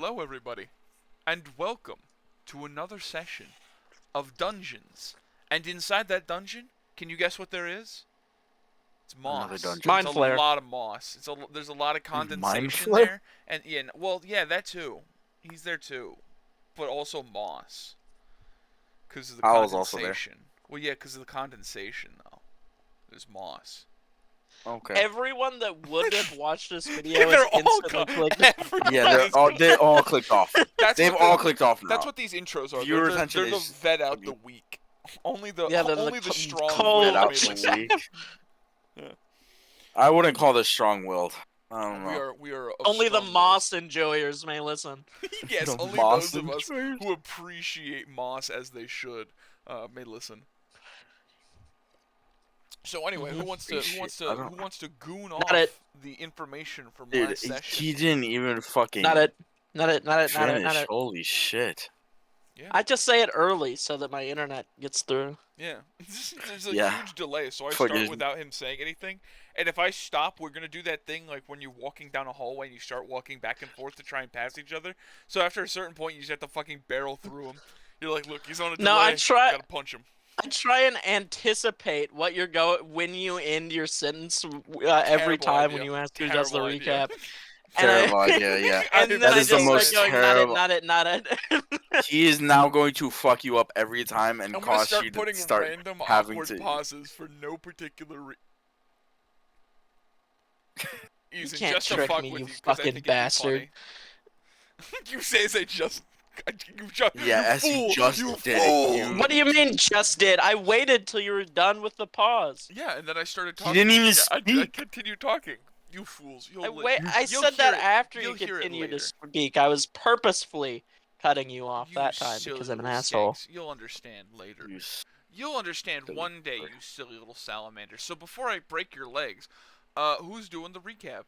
Hello, everybody, and welcome to another session of Dungeons. And inside that dungeon, can you guess what there is? It's Another moss. dungeon. It's Mind a flare. lot of moss. There's a lot of Mind condensation flare? there, and yeah, that too. He's there too, but also moss because of the Owl's also there. condensation. Well, yeah, because of the condensation though. There's moss. Okay. Everyone that would have watched this video They're is all instantly clicked. Yeah, they all clicked off. They've all clicked off now. That's what these intros are. Viewer They're retention the is- vet out the weak. Only the Yeah, they're the only the co- strong cold- will Get out may the listen. week. Yeah. I wouldn't call this strong-willed. I don't know. We are of Only the strong will. moss enjoyers may listen. Yes, The only moss those of us enjoyers. who appreciate moss as they should may listen. So anyway, who wants to goon Not it. off the information from Dude, last session? he didn't even fucking Not it. Not finish. it. Holy shit. I just say it early so that my internet gets through. Yeah, there's a Yeah. huge delay, so I Fuck start you. without him saying anything. And if I stop, we're gonna do that thing like when you're walking down a hallway and you start walking back and forth to try and pass each other. So after a certain point, you just have to fucking barrel through him. You're like, look, he's on a delay. No, I try- Gotta punch him. I try and anticipate what you're when you end your sentence every Terrible time idea. when you ask who does the Terrible idea. recap. And I- Terrible idea, yeah. And then That I is the just most start going, terrible- not it. He is now going to fuck you up every time and I'm gonna cause start you putting to start random having awkward to. pauses for no particular reason. can't Just to trick fuck me, with you you, 'cause I fucking think it'd be bastard. funny. You say as I just. Yeah, you as fool, you just you did. fool. You- What do you mean just did? I waited till you were done with the pause. Yeah, and then I started He talking. didn't even I speak. continued talking. You fools. I You'll said that hear it- after you you'll hear it continued to later. speak. I was purposefully cutting you off You that time silly because I'm an little asshole. skanks. You'll understand later. You s- You'll understand silly one day, prick. you silly little salamander. So before I break your legs, who's doing the recap?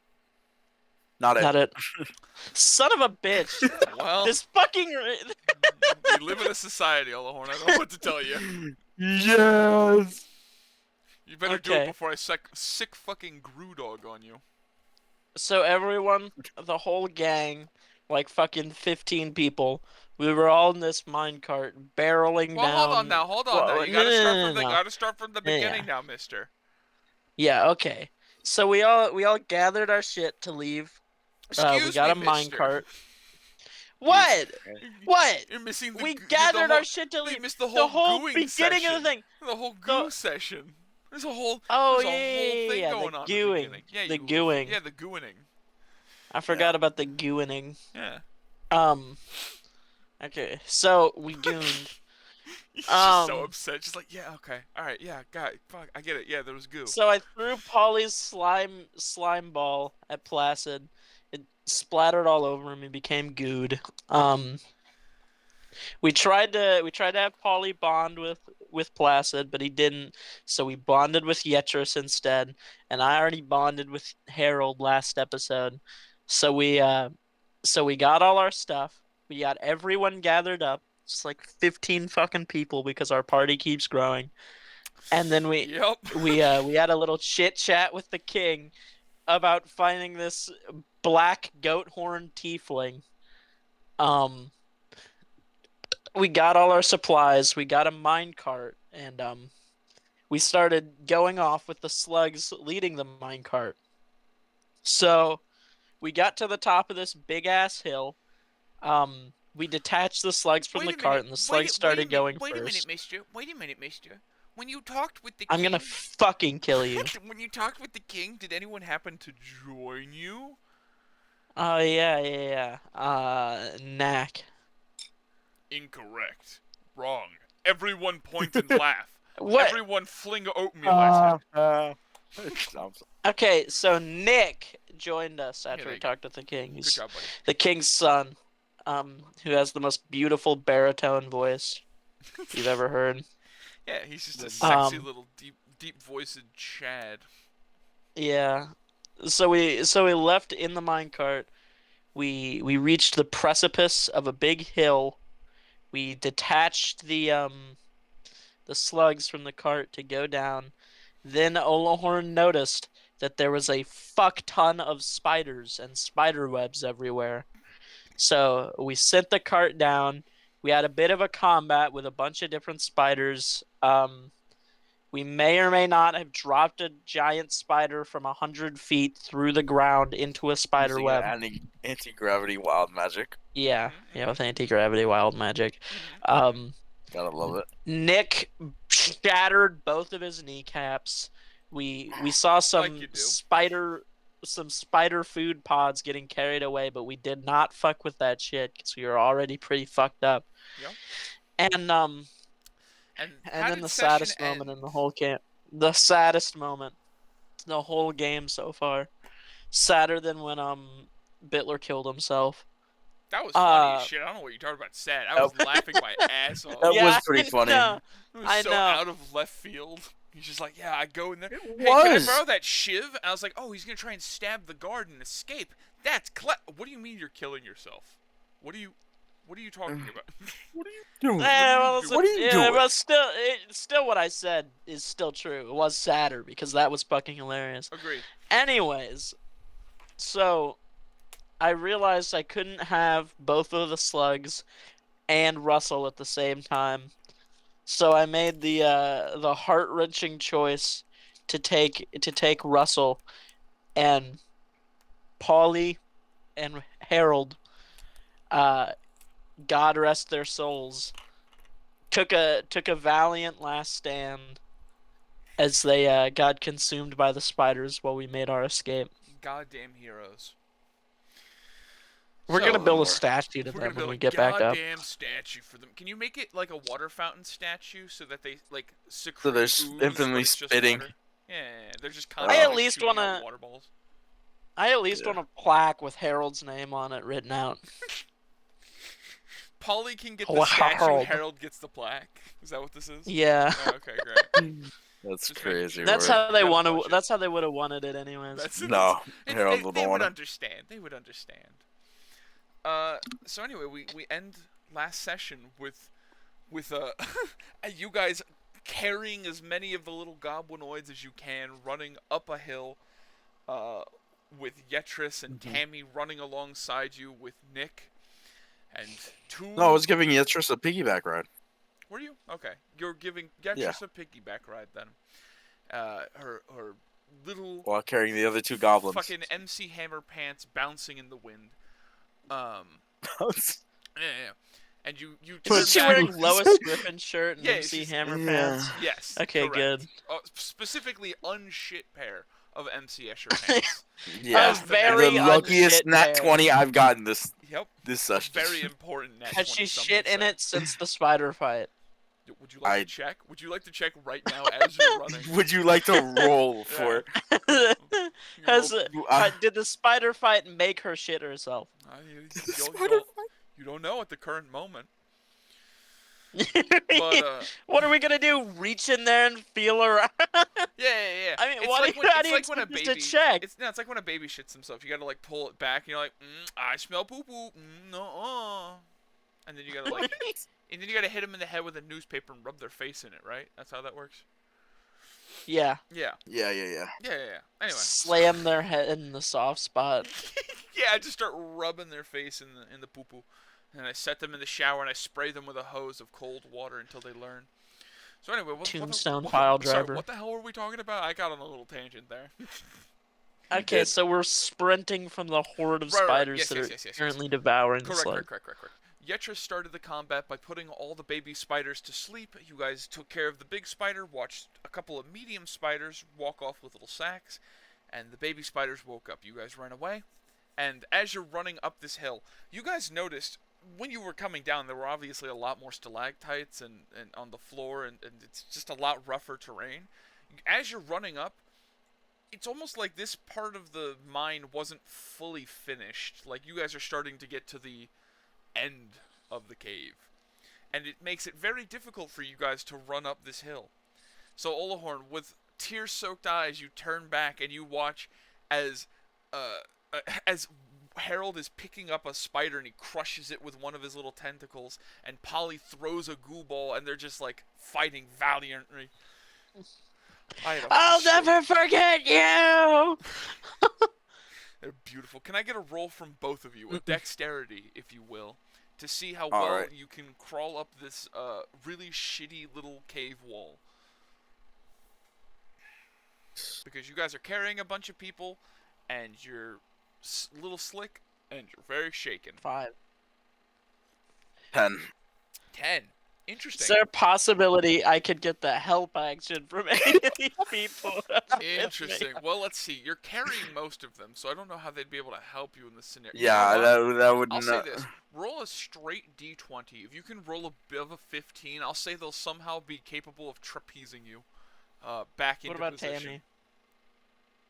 Not it. Not it. Son of a bitch. Well, This fucking. we live in a society, Allahorn. I don't know what to tell you. Yes. You better do it Okay. before I sick fucking Groo dog on you. So everyone, the whole gang, like fucking 15 people, we were all in this minecart barreling Well, down. hold on now. Well, You gotta no. gotta start from the Yeah, beginning now, mister. Yeah, okay. So we all gathered our shit to leave. Excuse we got me, a mister. minecart. What? What? You're missing the We the gathered whole- our shit to You leave. missed the The whole gooing beginning session. of the thing. The whole The- goo session. There's a whole. Oh there's a whole thing yeah, going the on. gooing. In the beginning. Yeah, The you- gooing. Yeah, the gooing. I forgot about the gooing. Yeah. Okay, so we gooned. He's just so Um, upset. Just like, yeah, okay, all right, yeah, got it. Fuck, I get it. Yeah, there was goo. So I threw Polly's slime ball at Placid. It splattered all over him and became gooed. We tried to have Polly bond with Placid, but he didn't. So we bonded with Yetris instead, and I already bonded with Harold last episode. So we got all our stuff. We got everyone gathered up. It's like 15 fucking people because our party keeps growing. And then Yep. we had a little chit chat with the king about finding this black goat horn tiefling. We got all our supplies, we got a minecart, and we started going off with the slugs leading the minecart. So we got to the top of this big ass hill. We detached the slugs from Wait the a cart, minute, and the slugs started going Wait a minute, first. mister. Wait a minute, mister. When you talked with the I'm king, gonna fucking kill you. when you talked with the king, did anyone happen to join you? Oh yeah. Knack. Incorrect. Wrong. Everyone point and laugh. What? Everyone fling oatmeal at him. Okay, so Nick joined us after there we you go. talked with the king. Good He's job, buddy. the king's son, who has the most beautiful baritone voice you've ever heard. Yeah, he's just a Um, sexy little deep voiced Chad. Yeah. So we left in the minecart. We reached the precipice of a big hill. We detached the slugs from the cart to go down. Then Olahorn noticed that there was a fuck ton of spiders and spider webs everywhere. So we sent the cart down. We had a bit of a combat with a bunch of different spiders. We may or may not have dropped a giant spider from 100 feet through the ground into a spider Using web. an anti-gravity wild magic. Yeah, Mhm, with anti-gravity wild magic. mhm. Gotta love it. Nick shattered both of his kneecaps. We saw Like you do. some spider food pods getting carried away, but we did not fuck with that shit because we were already pretty fucked up. Yep. And And and how then did the session saddest end? moment in the whole camp. The saddest moment. The whole game so far. Sadder than when Bitler killed himself. That was funny as Uh shit. I don't know what you're talking about. Sad. I was laughing my ass off. That yeah, was pretty funny. know. It was I so know. out of left field. He's just like, yeah, I go in there. It Hey, can I was. borrow that shiv? And I was like, oh, he's gonna try and stab the guard and escape. That's What do you mean you're killing yourself? What are you talking about? What are you doing? Well, What are you yeah, doing? but still, what I said is still true. It was sadder because that was fucking hilarious. Agreed. Anyways, so I realized I couldn't have both of the slugs and Russell at the same time, so I made the heart-wrenching choice to take Russell, and Paulie and Harold, God rest their souls, took a valiant last stand as they got consumed by the spiders while we made our escape. Goddamn heroes. We're So, gonna build a statue to We're them gonna when build we a get back up. goddamn statue for them. Can you make it like a water fountain statue so that they like secrete they're ooze, infinitely but it's just spitting. water? Yeah, they're just I constantly at least shooting out wanna- water balls. I at least Yeah. want a plaque with Harold's name on it written out. Polly can get the Wow. statue. Harold gets the plaque. Is that what this is? Yeah. Oh, okay, great. That's Just making crazy. sure. That's word. how they You gotta want to. budget. That's how they would have wanted it, anyways. No, Harold they would would want it. understand. They would understand. So anyway, we end last session with you guys carrying as many of the little goblinoids as you can, running up a hill, with Yetris and Tammy running alongside you with Nick, and two. No, I was giving Yetris a piggyback ride. Were you? Okay. You're giving Yetris a piggyback ride then. Her little While carrying the other two goblins. fucking MC Hammer pants bouncing in the wind. Yeah. And you turn Isn't she back. wearing Lois Griffin shirt and Yeah, MC she's- Hammer Yeah. pants? Yes. Okay, correct. good. Specifically, unshit pair of MC Escher pants. Yeah, was very the luckiest unshit nat pair. 20 I've gotten this Yep. session. Very important. Nat Has 20, she some shit would in say. it since the spider fight? Would you like to check? Would you like to check right now as you're running? Would you like to roll for? Did the spider fight make her shit herself? You don't know at the current moment. But What are we gonna do? Reach in there and feel around? yeah. I mean, It's what like do when, you- how it's do you like when a expect us baby. to check? It's like when a baby shits himself. You gotta like pull it back, and you're like, I smell poo poo. No. And then you gotta like, and then you gotta hit them in the head with a newspaper and rub their face in it, right? That's how that works. Yeah. Yeah. Yeah. Anyway. Slam their head in the soft spot. Yeah, I just start rubbing their face in the poo poo, and I set them in the shower and I spray them with a hose of cold water until they learn. So anyway, Tombstone pile sorry, driver. what the hell were we talking about? I got on a little tangent there. Okay, did. so we're sprinting from the horde of Right. spiders Yes, that yes, are yes. currently devouring the Correct. slug. Yetris started the combat by putting all the baby spiders to sleep. You guys took care of the big spider, watched a couple of medium spiders walk off with little sacks, and the baby spiders woke up. You guys ran away, and as you're running up this hill, you guys noticed when you were coming down, there were obviously a lot more stalactites and on the floor, and it's just a lot rougher terrain. As you're running up, it's almost like this part of the mine wasn't fully finished. Like, you guys are starting to get to the end of the cave. And it makes it very difficult for you guys to run up this hill. So, Olahorn, with tear-soaked eyes, you turn back and you watch as Harold is picking up a spider and he crushes it with one of his little tentacles, and Polly throws a goo ball, and they're just, like, fighting valiantly. I'll never forget you! They're beautiful. Can I get a roll from both of you, a dexterity, if you will, to see how All well right. you can crawl up this really shitty little cave wall? Because you guys are carrying a bunch of people, and you're little slick, and you're very shaken. 5. 10. 10. Is Interesting. there a possibility I could get the help action from any of these people? Interesting. Well, let's see. You're carrying most of them, so I don't know how they'd be able to help you in this scenario. Yeah, You know what? that would I'll say not. this. Roll a straight d20. If you can roll above a 15, I'll say they'll somehow be capable of trapezing you back into What about position. Tammy?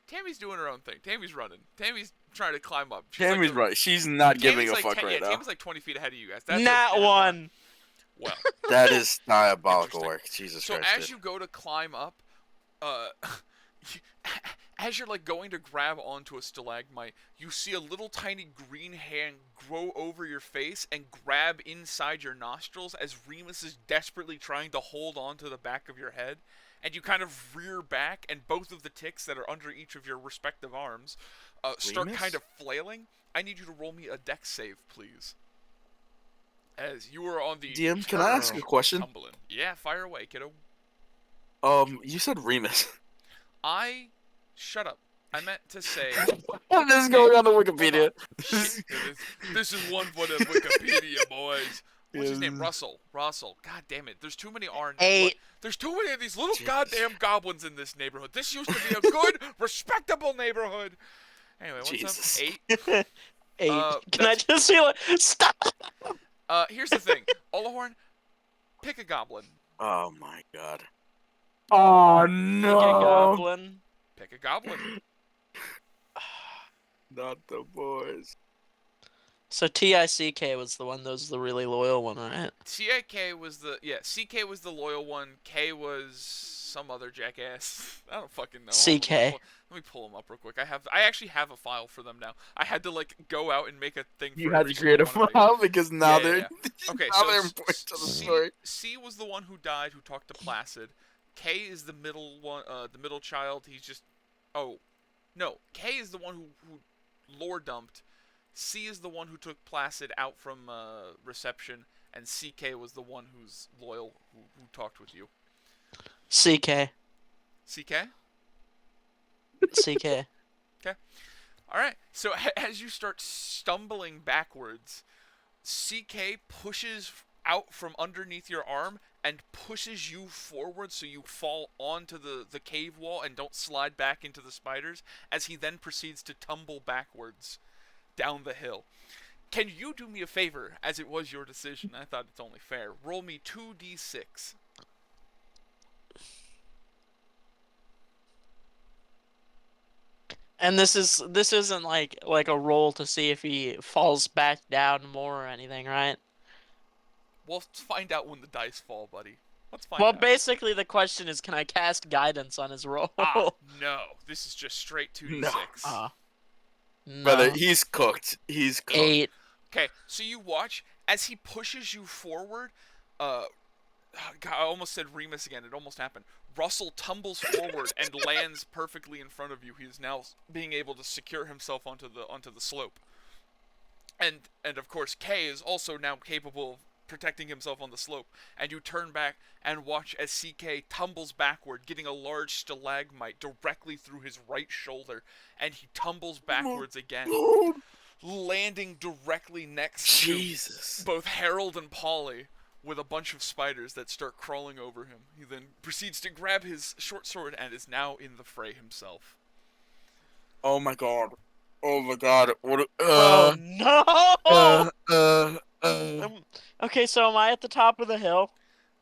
Tammy's doing her own thing. Tammy's running. Tammy's trying to climb up. Tammy's right. She's not giving a Tammy's like fuck right now. Tammy's like 20 feet ahead of you guys. That's Not a one. Well, That is diabolical Interesting. work. Jesus so Christ. as you go to climb up, as you're like going to grab onto a stalagmite, you see a little tiny green hand grow over your face and grab inside your nostrils as Remus is desperately trying to hold on to the back of your head. And you kind of rear back, and both of the ticks that are under each of your respective arms start Remus? kind of flailing. I need you to roll me a dex save, please. As you are on the DM, can I ask a question? tumbling. Yeah, fire away, kiddo. You said Remus. Shut up. I meant to say. This is going on the Wikipedia. Shit, this is one for the Wikipedia, boys. What's his name? Russell. God damn it. There's too many R. 8. There's too many of these little goddamn goblins in this neighborhood. This used to be a good, respectable neighborhood. Anyway, what's Jesus. up? 8. 8. Can I that's- just feel it? Stop. Here's the thing. Olahorn, pick a goblin. Oh my god. Oh no. Goblin. Pick a goblin. Not the boys. So TICK was the one. That was the really loyal one, right? CK was CK was the loyal one. K was some other jackass. I don't fucking know. CK. Let me pull them up real quick. I actually have a file for them now. I had to like go out and make a thing. You for had every to create a single one of file because now Yeah, they're yeah, Okay, now so they're important to the C, story. C was the one who died, who talked to Placid. K is the middle one, the middle child. He's just, oh, no. K is the one who lore dumped. C is the one who took Placid out from reception, and CK was the one who's loyal, who talked with you. CK. CK? CK. All right. So as you start stumbling backwards, CK pushes out from underneath your arm and pushes you forward so you fall onto the cave wall and don't slide back into the spiders, as he then proceeds to tumble backwards down the hill. Can you do me a favor, as it was your decision? I thought it's only fair. Roll me 2d6. And this isn't like a roll to see if he falls back down more or anything, right? We'll find out when the dice fall, buddy. Let's find Well, out. basically the question is, can I cast guidance on his roll? No. This is just straight 2d6. No. No. Brother, he's cooked. He's cooked. 8. Okay, so you watch as he pushes you forward. God, I almost said Remus again. It almost happened. Russell tumbles forward and lands perfectly in front of you. He is now being able to secure himself onto the slope. And of course, Kay is also now capable of protecting himself on the slope. And you turn back and watch as CK tumbles backward, getting a large stalagmite directly through his right shoulder, and he tumbles backwards again, landing directly next Jesus. to both Harold and Polly, with a bunch of spiders that start crawling over him. He then proceeds to grab his short sword and is now in the fray himself. Oh my god. Oh my god. What? Oh no! Uh. Okay, so am I at the top of the hill?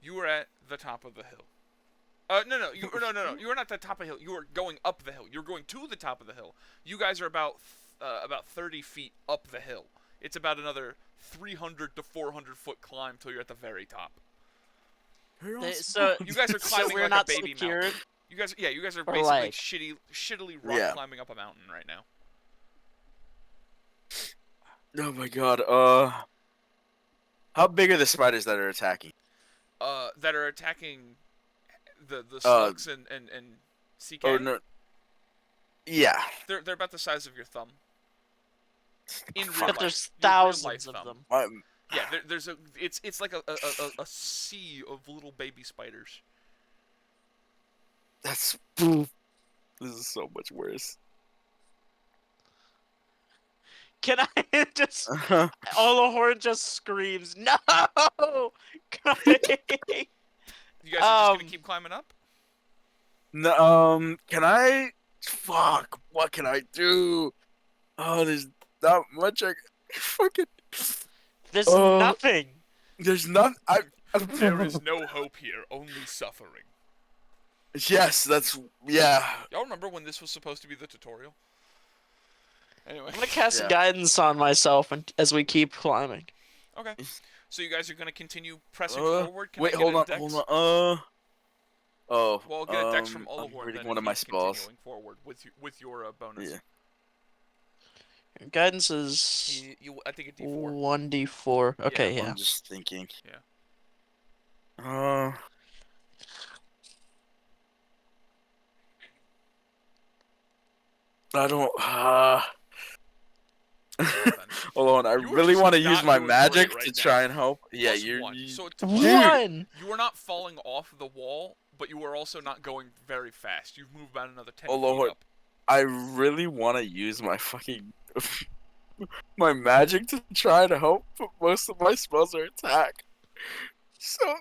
You are at the top of the hill. No. You are not at the top of the hill. You are going up the hill. You're going to the top of the hill. You guys are about 30 feet up the hill. It's about another 300 to 400 foot climb till you're at the very top. So You guys are climbing we're like not a baby secured. mountain. You guys are Or basically like- shittily rock climbing up a mountain right now. Oh my god. How big are the spiders that are attacking? That are attacking the slugs and CK. Oh no. Yeah. They're about the size of your thumb. In real Fuck. But life. there's Your real life thousands of thumb. them. Yeah, there's a. It's like a sea of little baby spiders. That's. This is so much worse. Can I just? Olahorn just screams, "No!" You guys are just gonna keep climbing up? No, can I? Fuck, what can I do? Oh, there's not much I fucking. There's Oh. nothing. There's none. There is no hope here, only suffering. Yes, that's yeah. Y'all remember when this was supposed to be the tutorial? Anyway. I'm gonna cast Yeah. guidance on myself as we keep climbing. Okay. So you guys are gonna continue pressing Uh, forward. Can Wait, I get hold a on, dex? hold on. Oh. Well, I'll get a dex from I'm Olahorn reading then one if of my he's spells. continuing forward with your bonus. Yeah. Guidance is I think a D4. 1d4. Okay, yeah. I'm just thinking. Yeah. I don't. Then. Hold on, I You are really just want to not use my doing magic great to right try now. and help. Yeah, Plus you're. one. So it's One. You are not falling off the wall, but you are also not going very fast. You've moved about another 10 Oh, feet Lord. up. I really want to use my fucking my magic to try to help, but most of my spells are attack. So,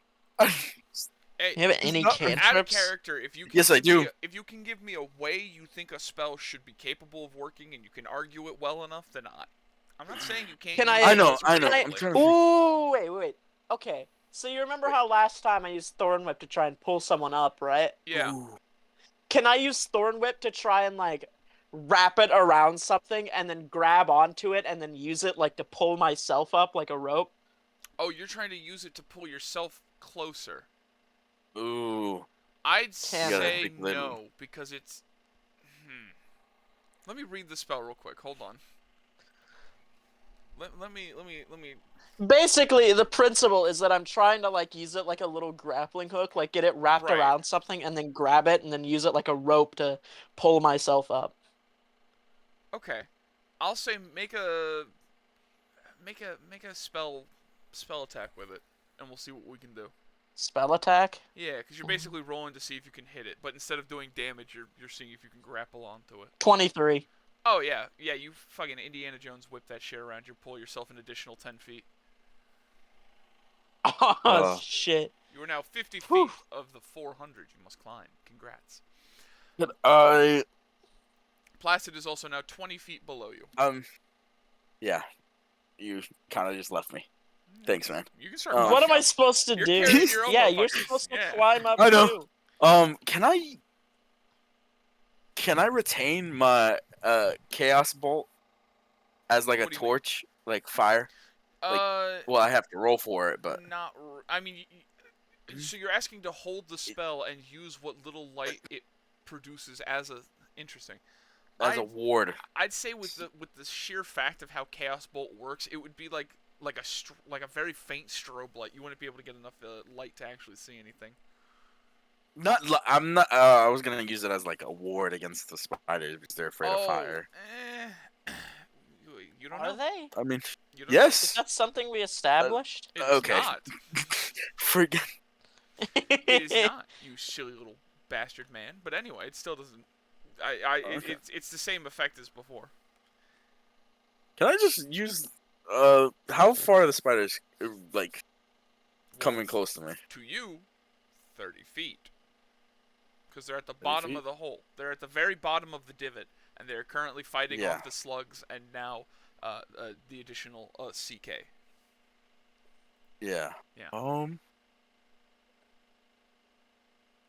Hey, You have any not- out of cantrips? character, if you can Yes, I give me do. if you can give me a way you think a spell should be capable of working and you can argue it well enough, then I'm not saying you can't. Can use I- I know, spells I know. properly. I'm trying to. Ooh, wait. Okay, so you remember how last time I used Thorn Whip to try and pull someone up, right? Yeah. Ooh. Can I use Thorn Whip to try and like wrap it around something and then grab onto it and then use it like to pull myself up like a rope? Oh, you're trying to use it to pull yourself closer. Ooh. I'd You gotta say think little. no because it's. Let me read the spell real quick. Hold on. Let me. Basically, the principle is that I'm trying to like use it like a little grappling hook, like get it wrapped Right. around something and then grab it and then use it like a rope to pull myself up. Okay, I'll say make a spell attack with it, and we'll see what we can do. Spell attack? Yeah, because you're basically rolling to see if you can hit it, but instead of doing damage, you're seeing if you can grapple onto it. 23. Oh yeah, you fucking Indiana Jones whip that shit around you, pull yourself an additional 10 feet. Oh, shit. You are now 50 feet Whew. of the 400 you must climb. Congrats. But I Placid is also now 20 feet below you. yeah. You kind of just left me. Thanks, man. You can start. Oh. What am marching I up. supposed to You're do? carrying your own Yeah, you're motherfuckers. supposed to Yeah. climb up I know. too. Can I retain my chaos bolt as like a What do you mean? torch, like fire? Well, I have to roll for it, but Not. I mean, so you're asking to hold the spell and use what little light it produces as a. Interesting. as a ward. I'd say with the sheer fact of how Chaos Bolt works, it would be like a very faint strobe light. You wouldn't be able to get enough light to actually see anything. I'm not. I was gonna use it as like a ward against the spiders because they're afraid of fire. You don't Are know. they? I mean, You don't yes. Is that something we established? Know. It's Okay. not. Forget. It is not. You silly little bastard man. But anyway, it still doesn't. Okay. It's the same effect as before. Can I just use? How far are the spiders like coming Well, close to me? To you, 30 feet. Because they're at the bottom feet? of the hole. They're at the very bottom of the divot, and they're currently fighting Yeah. off the slugs and now the additional CK. Yeah. Yeah.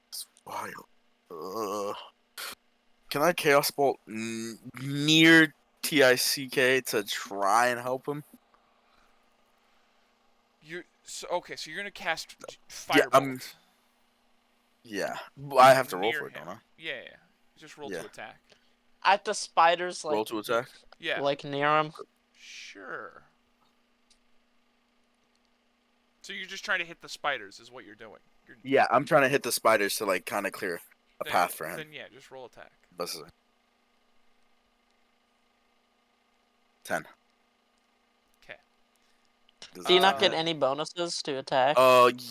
It's wild. Can I chaos bolt near TICK to try and help him? Okay, so you're gonna cast Yeah, firebolt. Yeah. I have to roll near for it, him. don't I? Yeah. Just roll Yeah. to attack. At the spiders, like Roll to attack. Yeah. like near them. Sure. So you're just trying to hit the spiders, is what you're doing. Yeah, I'm trying to hit the spiders to like kind of clear a Then- path for him. Then yeah, just roll attack. This is 10. Do you not get Uh, any bonuses to attack?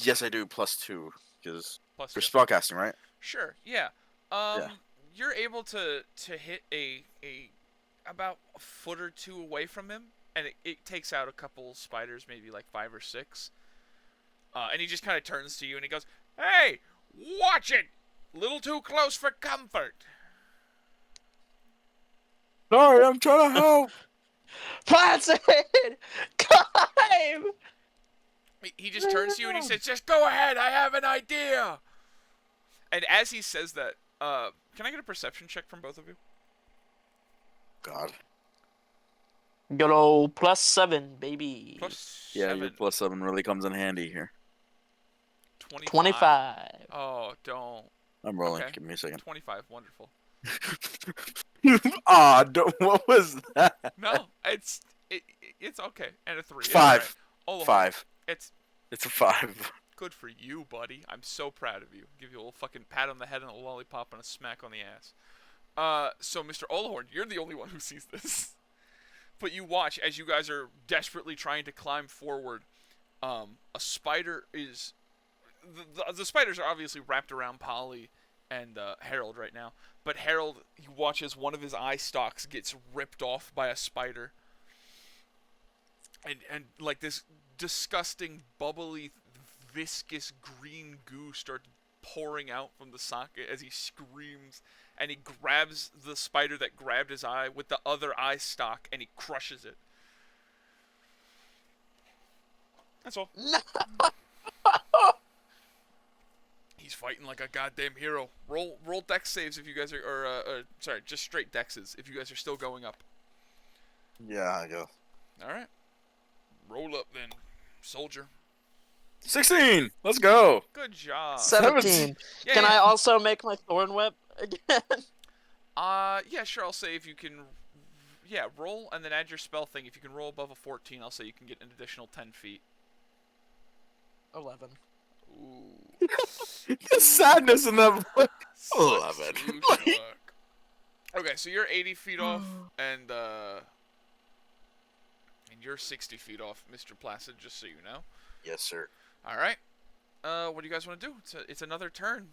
Yes, I do. +2 because plus for 2. spellcasting, right? Sure. Yeah. Yeah. You're able to hit a about a foot or two away from him, and it takes out a couple spiders, maybe like 5 or 6. And he just kind of turns to you and he goes, "Hey, watch it! Little too close for comfort." Sorry, I'm trying to help. Placid! Climb! He just turns to you and he says, "Just go ahead. I have an idea." And as he says that, can I get a perception check from both of you? God. Good old +7, baby. Plus Yeah, 7. your +7 really comes in handy here. 25. Oh, don't. I'm rolling. Okay. Give me a second. 25. Wonderful. Ah, what was that? No, it's okay. And a 3. It's 5. all right. 5. It's It's a 5. good for you, buddy. I'm so proud of you. Give you a little fucking pat on the head and a lollipop and a smack on the ass. So Mr. Olahorn, you're the only one who sees this. But you watch as you guys are desperately trying to climb forward. A spider is... The spiders are obviously wrapped around Polly and Harold right now. But Harold, you watch as one of his eye stalks gets ripped off by a spider. And like this disgusting, bubbly, viscous green goo starts pouring out from the socket as he screams. And he grabs the spider that grabbed his eye with the other eye stalk and he crushes it. That's all. He's fighting like a goddamn hero. Roll dex saves if you guys are, sorry, just straight dexes if you guys are still going up. Yeah, I go. Alright. Roll up then, soldier. 16. Let's go. Good job. 17. Yeah, Can yeah. I also make my thorn whip again? Yeah, sure, I'll say if you can, yeah, roll and then add your spell thing. If you can roll above a 14, I'll say you can get an additional 10 feet. 11. Ooh. The sadness in that voice. Sucks, 11. you suck. Okay, so you're 80 feet off, and you're 60 feet off, Mr. Placid, just so you know. Yes, sir. Alright. What do you guys want to do? It's another turn.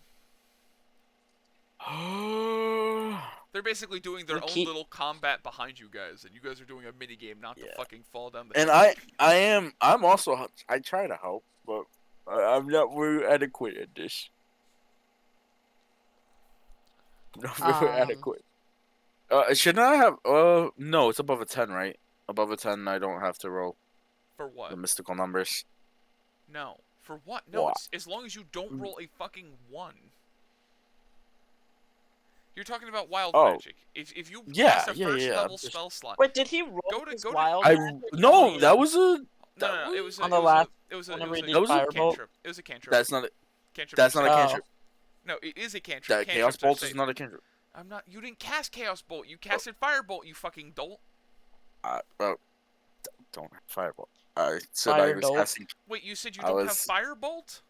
They're basically doing their own little combat behind you guys, and you guys are doing a mini game not to fucking fall down the And hill. I'm also, I try to help, but I'm not very adequate at this. Not very adequate. Shouldn't I have, no, it's above a 10, right? Above a 10, I don't have to roll For what? the mystical numbers. No. For what? No, What? it's as long as you don't roll a fucking 1. You're talking about wild magic. If you pass a first level spell slot. Wait, did he roll his wild magic? No, that was a... No, it was on the last. it was a Firebolt? cantrip. It was a cantrip. That's not a, Cantrip that's not a Oh. cantrip. No, it is a cantrip. That Chaos Cantrips are Bolt safe. is not a cantrip. I'm not. You didn't cast Chaos Bolt. You casted Firebolt. You fucking dolt. Don't have Fireball. I said I was Firedolt. casting... Wait, you said you I don't was- have Firebolt?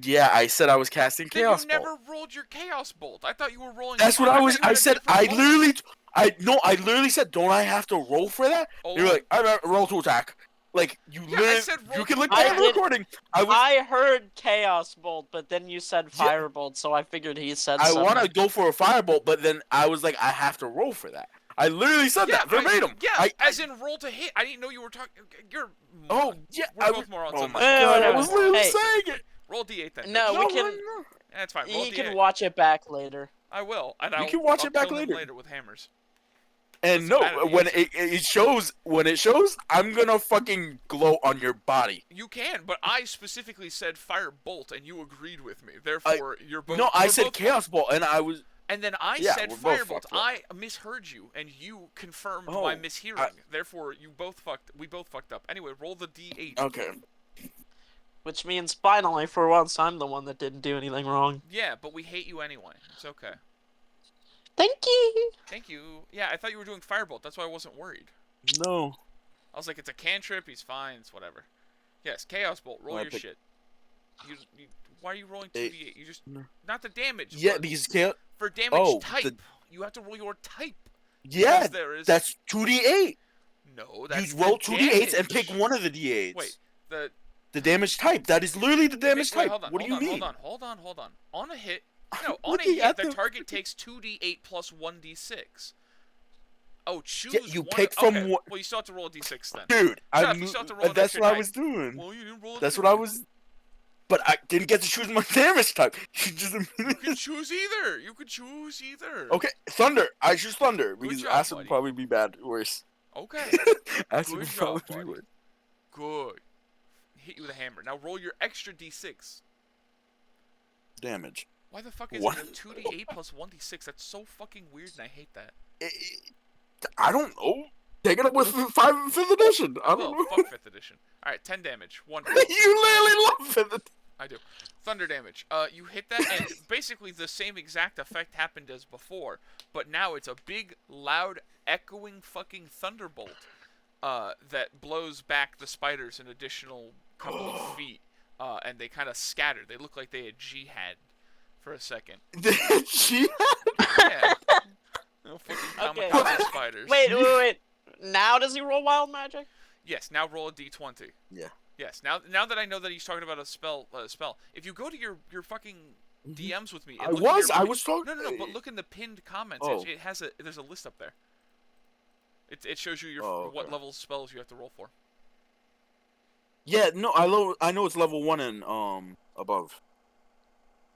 Yeah, I said I was casting Then Chaos you never Bolt. rolled your Chaos Bolt. I thought you were rolling. That's what I was... thought you I had a said, different I bolt. literally... I literally said, don't I have to roll for that? Oh, You're like, I roll to attack. Like, you Yeah, I literally... said roll You can to look attack. at the I did- recording. I heard Chaos Bolt, but then you said Yeah. Firebolt, so I figured he said I something. want to go for a Firebolt, but then I was like, I have to roll for that. I literally said that verbatim. as in roll to hit. I didn't know you were talking. You're. Oh, yeah. We're both morons Oh on my this. god, No, I was no. literally Hey. saying it. Roll D8 then. No, we No, can. no. That's fine. Roll You D8. can watch it back later. I will. And You I'll, can watch I'll it back kill him later. with hammers. And Doesn't matter, when you- it shows, I'm gonna fucking glow on your body. You can, but I specifically said Firebolt, and you agreed with me. Therefore, you're both. No, I we're said both Chaos Bolt, and I was. And then I Yeah, said we're both Firebolt. fucked up. I misheard you, and you confirmed Oh, my mishearing. Therefore, we both fucked up. Anyway, roll the D8. Okay. Which means finally, for once, I'm the one that didn't do anything wrong. Yeah, but we hate you anyway. It's okay. Thank you. Thank you. Yeah, I thought you were doing Firebolt. That's why I wasn't worried. No. I was like, it's a cantrip. He's fine. It's whatever. Yes, Chaos Bolt. Roll I your pick- shit. Why are you rolling Eight. 2d8? You just No. not the damage. Yeah, but because Chaos. for damage Oh, type, the- you have to roll your type. Yeah, There is that's 2d8. No, that's You roll the 2d8s and damage. pick one of the d8s. Wait, the damage type. That is literally the damage type. Hold on, what do you mean? Hold on. On a hit, I'm on a looking hit, at the the target takes 2d8 plus 1d6. Oh, choose Yeah, you one. pick from okay. one. Well, you still have to roll a d6 then. Dude, Shut up, you still have to roll an that's extra what I die. was doing. Well, you didn't roll. That's what I was. But I didn't get to choose my damage type. You just You immediately. can choose either. You could choose either. Okay, thunder. I choose thunder because job, acid would buddy. probably be bad, worse. Okay. Acid Good would job, probably be buddy. worse. Good. Hit you with a hammer. Now roll your extra d6. Damage. Why the fuck is What? it a 2d8 plus 1d6? That's so fucking weird, and I hate that. I don't know. Take it up with 5th edition. I don't Well, know. fuck 5th edition. Alright, 10 damage. 1 you literally love 5th edition. I do. Thunder damage. You hit that, and basically the same exact effect happened as before, but now it's a big, loud, echoing fucking thunderbolt that blows back the spiders an additional couple of feet, and they kind of scatter. They look like they had jihad for a second. She Yeah. No fucking Okay. kamikaze spiders. Wait. Now does he roll wild magic? Yes. Now roll a d20. Yeah. Yes. Now that I know that he's talking about a spell, if you go to your fucking DMs with me, and look at I your- was talking. No, but look in the pinned comments. Oh. It has there's a list up there. It shows you your Oh, what okay. level spells you have to roll for. Yeah, no, I know it's level 1 and above.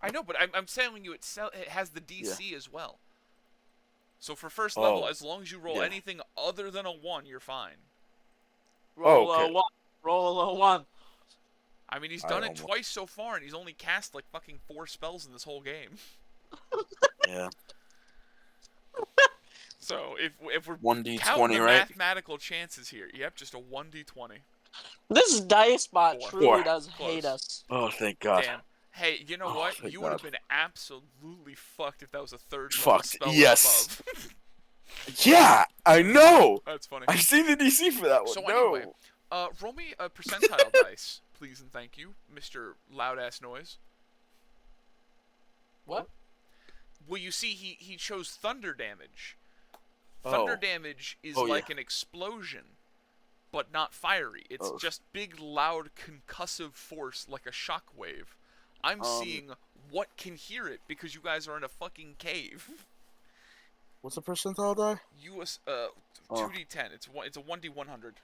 I know, but I'm telling you, it has the DC as well. So for first level, Oh, as long as you roll yeah. anything other than a 1, you're fine. Roll okay. a 1. Roll a 1. I mean, he's I done it almost- twice so far, and he's only cast like fucking 4 spells in this whole game. Yeah. So if we're 1d20, counting the right? mathematical chances here, yep, just a 1d20. This dice bot Four. truly Four. does Close. hate us. Oh, thank God. Damn. Hey, you know Oh, what? thank You would have God. been absolutely fucked if that was a third level Fucked, spell yes. above. Yeah, I know. That's funny. I've seen the DC for that one. So no. anyway, roll me a percentile dice, please and thank you, Mr. Loud Ass Noise. What? Well, you see, he chose thunder damage. Thunder Oh. damage is Oh, yeah. like an explosion, but not fiery. It's Oh. just big, loud, concussive force like a shockwave. I'm seeing what can hear it because you guys are in a fucking cave. What's the percentile die? US 2d10. It's a 1d100.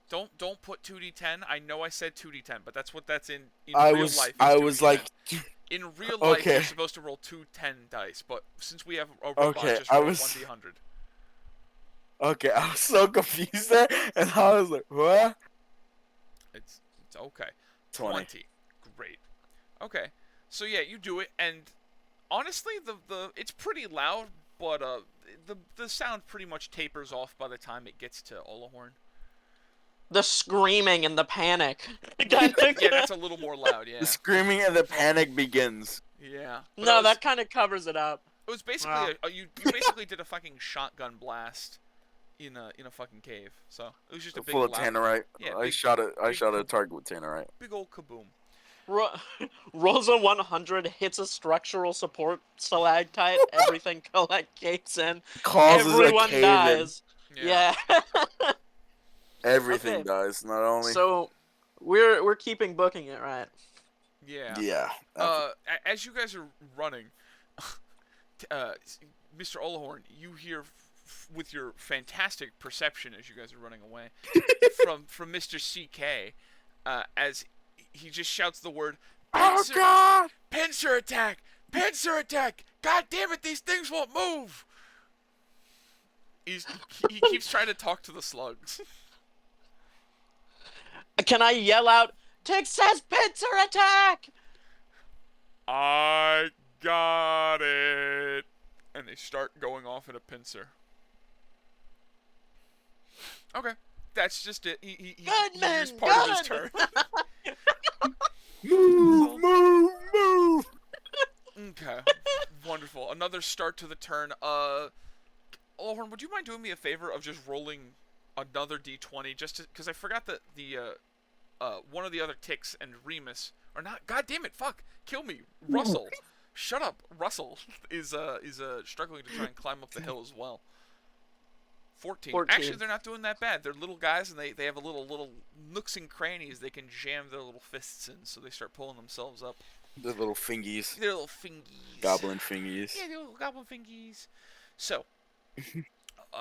Don't put 2d10. I know I said 2d10, but that's what that's in I real was life. It's I was 2d10. like, in real life okay. you're supposed to roll 2 10 dice, but since we have a robot, Okay, just I roll was- 1d100. okay, I was so confused there, and I was like, what? It's okay. 20. 20. Great. Okay. So yeah, you do it, and honestly, the it's pretty loud, but the sound pretty much tapers off by the time it gets to Olahorn. The screaming and the panic. Yeah, that's a little more loud. Yeah. The screaming and the panic begins. Yeah. But No, it was, that kind of covers it up. it was basically Wow. you basically did a fucking shotgun blast in a fucking cave. So it was just a big Full of loud, tannerite. Yeah, I big- shot big a cool- target with tannerite. big old kaboom. Rosa 100 hits a structural support stalactite. Everything collects in. Causes Everyone a cave dies. Yeah. Yeah. Everything Okay. dies, not only. So we're keeping booking it, right? Yeah. yeah. As you guys are running, Mr. Olahorn, you hear with your fantastic perception as you guys are running away from Mr. CK, as he just shouts the word, Oh "Pincer, God! pincer attack! Pincer attack! God damn it, these things won't move!" He keeps trying to talk to the slugs. Can I yell out, Texas pincer attack? I got it. And they start going off in a pincer. Okay. That's just it. He Gunman, used part of his gun! turn. Move! Move! Move! Okay. Wonderful. Another start to the turn. Olahorn, would you mind doing me a favor of just rolling another d20 just because I forgot that the one of the other ticks and Remus are not. God damn it! Fuck! Kill me, Russell. Shut up, Russell is struggling to try and climb up the hill as well. 14. Actually, 14. they're not doing that bad. They're little guys, and they have a little nooks and crannies they can jam their little fists in, so they start pulling themselves up. The little fingies. Their little fingies. Goblin fingies. Yeah, their little goblin fingies. So, I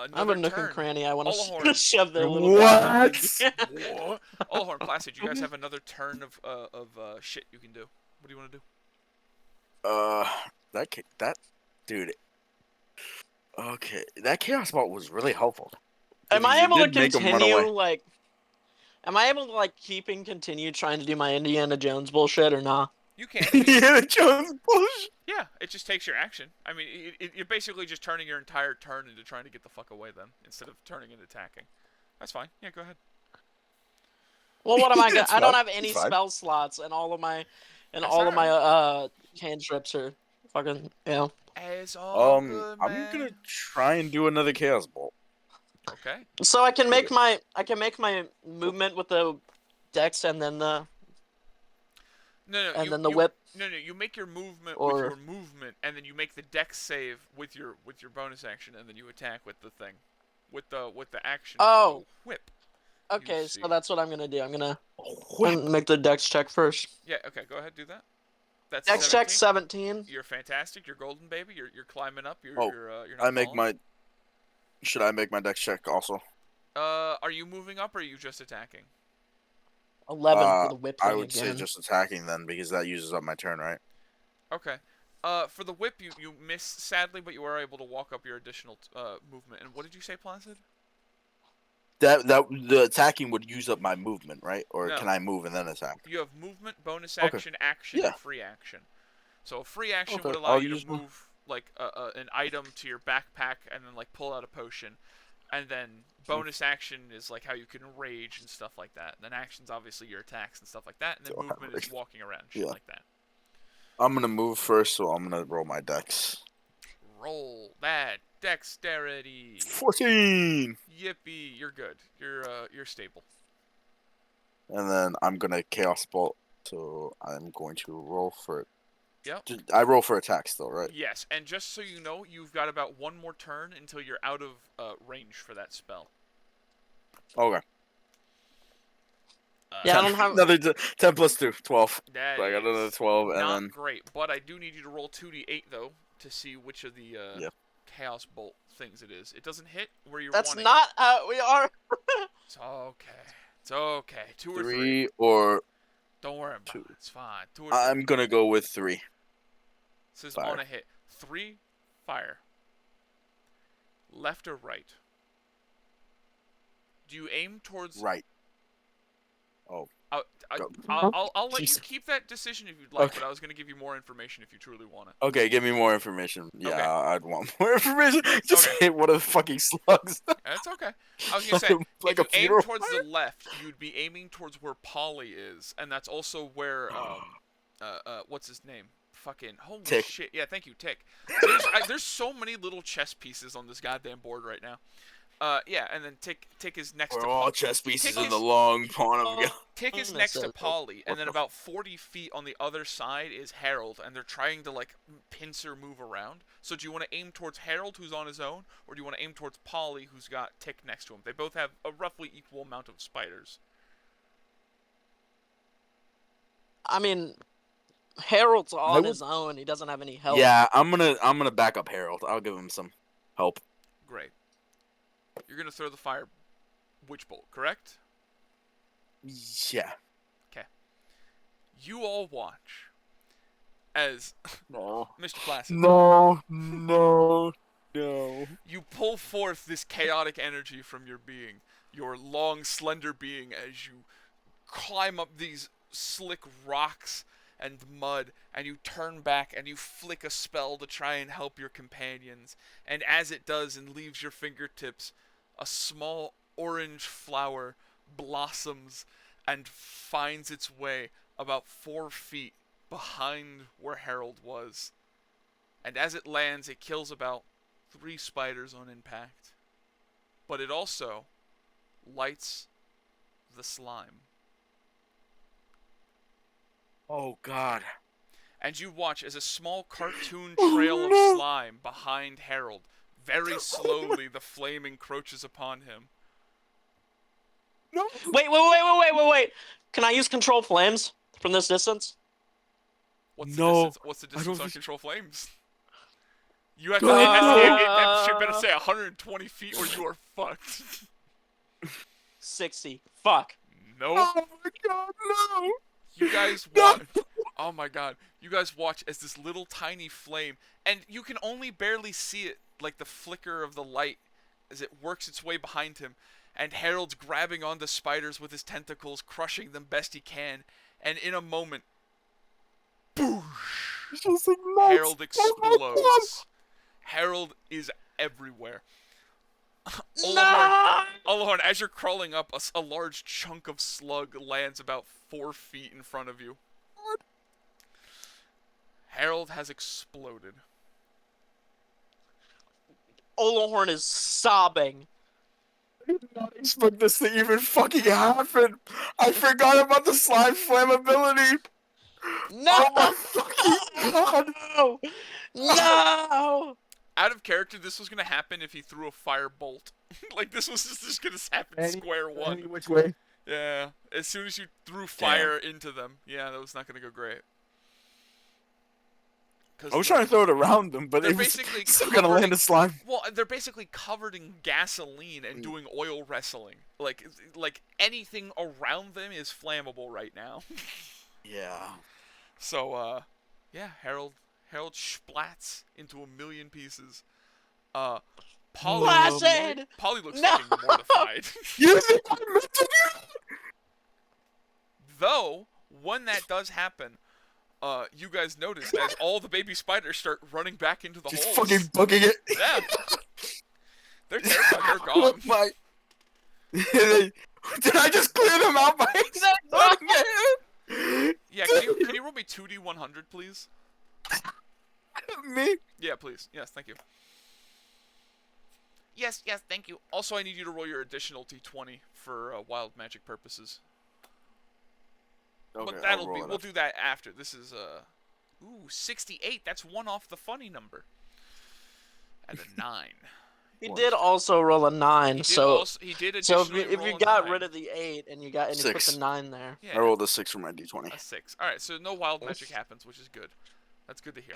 have another a nook turn. and cranny. I want Olahorn. to shove their little. What? What? Olahorn, Placid, you guys have another turn of shit you can do. What do you want to do? That dude. Okay, that chaos ball was really helpful. Am I You able to did make 'em run continue away. like? Am I able to like continue trying to do my Indiana Jones bullshit or not? You can. Indiana Jones bullshit. Yeah, it just takes your action. I mean, you're basically just turning your entire turn into trying to get the fuck away then, instead of turning into attacking. That's fine. Yeah, go ahead. Well, what am I gonna? It's I don't fine. have any It's fine. spell slots, and all of my alright. cantrips are fucking yeah. It's all good, I'm man. gonna try and do another chaos bolt. Okay. So I can make my movement with the dex and then the No, and then the whip. No, you make your movement Or- with your movement, and then you make the dex save with your bonus action, and then you attack with the thing, with the action. Oh. Whip. Okay, see. so that's what I'm gonna do. I'm gonna Whip. make the dex check first. Yeah. Okay. Go ahead. Do that. That's Dex 17. check 17. You're fantastic. You're golden, baby. You're climbing up. You're Oh, you're not I make falling. my. Should I make my dex check also? Are you moving up or are you just attacking? 11 for the whip I thing would say again. just attacking then, because that uses up my turn, right? Okay. For the whip, you miss sadly, but you are able to walk up your additional movement. And what did you say, Placid? That the attacking would use up my movement, right? Or No. can I move and then attack? You have movement, bonus Okay. action, action, Yeah. and free action. So a free action Okay, would allow I'll you use to my- move like an item to your backpack and then like pull out a potion. And then bonus action is like how you can rage and stuff like that. And then action's obviously your attacks and stuff like that. And then So I have movement is rage. walking around and shit Yeah. like that. I'm gonna move first, so I'm gonna roll my dex. Roll that dexterity. 14, Yippee! You're good. You're stable. and then I'm gonna chaos bolt. So I'm going to roll for it. Yep. I roll for attack still, right? Yes, and just so you know, you've got about one more turn until you're out of range for that spell. Okay. Yeah, I don't have. another 10 plus 2, 12. That So I got another is 12, and not then great, but I do need you to roll 2d8 though to see which of the Yep. chaos bolt things it is. It doesn't hit where you're That's wanting. not how we are. It's okay. It's okay. 2 or 3. 3 or Don't worry about 2. it. It's fine. 2 or 3. I'm gonna go with 3. This is fire. on a hit. 3, fire. Left or right? Do you aim towards? Right. Go. I'll let you Jeez. keep that decision if you'd like, Okay. but I was going to give you more information if you truly want it. Okay, give me more information. Yeah, Okay. I'd want more information. Just Okay. hit one of the fucking slugs. That's okay. I was going to say, Like if a you aim funeral towards pyre? the left, you'd be aiming towards where Polly is, and that's also where, what's his name? Fucking, holy Tick. shit. Yeah, thank you, Tick. There's so many little chess pieces on this goddamn board right now. Yeah, and then Tick is next We're to all Polly. chess pieces Tick in the is- long pawn of God. Tick is Mm, next to that's a- Polly, and what then the about 40 feet on the other side is Harold, and they're trying to, like, pincer move around. So do you want to aim towards Harold, who's on his own, or do you want to aim towards Polly, who's got Tick next to him? They both have a roughly equal amount of spiders. I mean, Harold's on would- his own. He doesn't have any help. Yeah, I'm gonna back up Harold. I'll give him some help. Great. You're going to throw the fire witch bolt, correct? Yeah. You all watch as No. Mr. Placid, No. No. No. you pull forth this chaotic energy from your being, your long, slender being, as you climb up these slick rocks and mud, and you turn back and you flick a spell to try and help your companions. And as it does and leaves your fingertips, a small orange flower blossoms and finds its way about 4 feet behind where Harold was. And as it lands, it kills about 3 spiders on impact. But it also lights the slime. Oh God. And you watch as a small cartoon Oh, trail no. of slime behind Harold Very slowly, the flame encroaches upon him. No. Wait. Can I use control flames from this distance? What's the No, distance? What's the I don't distance on think- control flames? You have to. God, That shit better say 120 feet, or you are fucked. 60. Fuck. Nope. Oh my god, no! You guys No. watch. Oh my god. You guys watch as this little tiny flame, and you can only barely see it, like the flicker of the light as it works its way behind him. And Harold's grabbing onto spiders with his tentacles, crushing them best he can. And in a moment, boosh! It's just ignites. Harold Oh my God. explodes. Harold is everywhere. Olahorn, as you're crawling up, a large chunk of slug lands about 4 feet in front of you. Harold has exploded. Olahorn is sobbing. I did not expect this to even fucking happen. I forgot about the slime flammability. No! Oh my fucking god. No! No! Out of character, this was gonna happen if he threw a fire bolt. Like, this was just gonna happen square one. Any which way. Yeah, as soon as you threw fire into them. Yeah, that was not gonna go great. I was trying to throw it around them, but They're it was basically still gonna covered land a slime. Well, they're basically covered in gasoline and doing oil wrestling. Like anything around them is flammable right now. Yeah. So, yeah, Harold splats into a million pieces. Polly, Placid! Polly looks No! fucking mortified. You think I meant to do that? Though, when that does happen, you guys notice as all the baby spiders start running back into the Just holes. fucking booking it. Yeah. They're terrified. They're Oh gone. my. Did I just clear them out by exploding it? Yeah, can you roll me 2d100, please? Me? Yeah, please. Yes, thank you. Yes, thank you. Also, I need you to roll your additional d20 for wild magic purposes. Okay, But that'll I'll roll be. it We'll up. do that after. This is ooh, 68. That's one off the funny number. And a 9. He did also roll a 9, He did so additionally if you roll a got 9. rid of the 8 and you put 6. the 9 there. Yeah, I rolled a 6 for my d20. a 6. All right, so no wild magic happens, which is good. That's good to hear.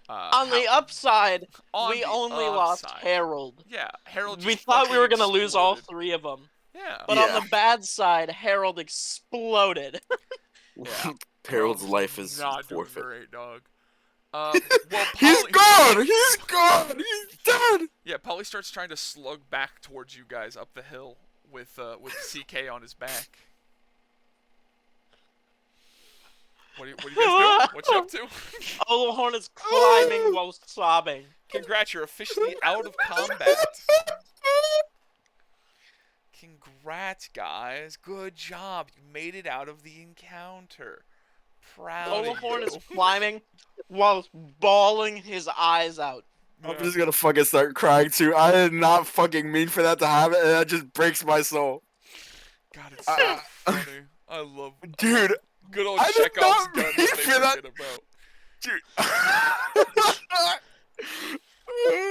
On the upside, on we the only lost upside. Harold. Yeah, Harold. We just thought we were fucking gonna lose all exploded. 3 of them. Yeah. But Yeah. on the bad side, Harold exploded. Yeah. Harold's life is not doing forfeit. great, dog. Well, He's Polly, gone! He's gone! He's dead! Yeah, Polly starts trying to slug back towards you guys up the hill with CK on his back. What are you guys doing? What you up to? Olahorn is climbing while sobbing. Congrats, you're officially out of combat. Congrats, guys. Good job. You made it out of the encounter. Proud of Olahorn you. is climbing while bawling his eyes out. I'm just gonna fucking start crying too. I did not fucking mean for that to happen, and that just breaks my soul. God, it's so funny. I love Dude, good old I did Chekhov's not gun mean that they for that. forget about. dude.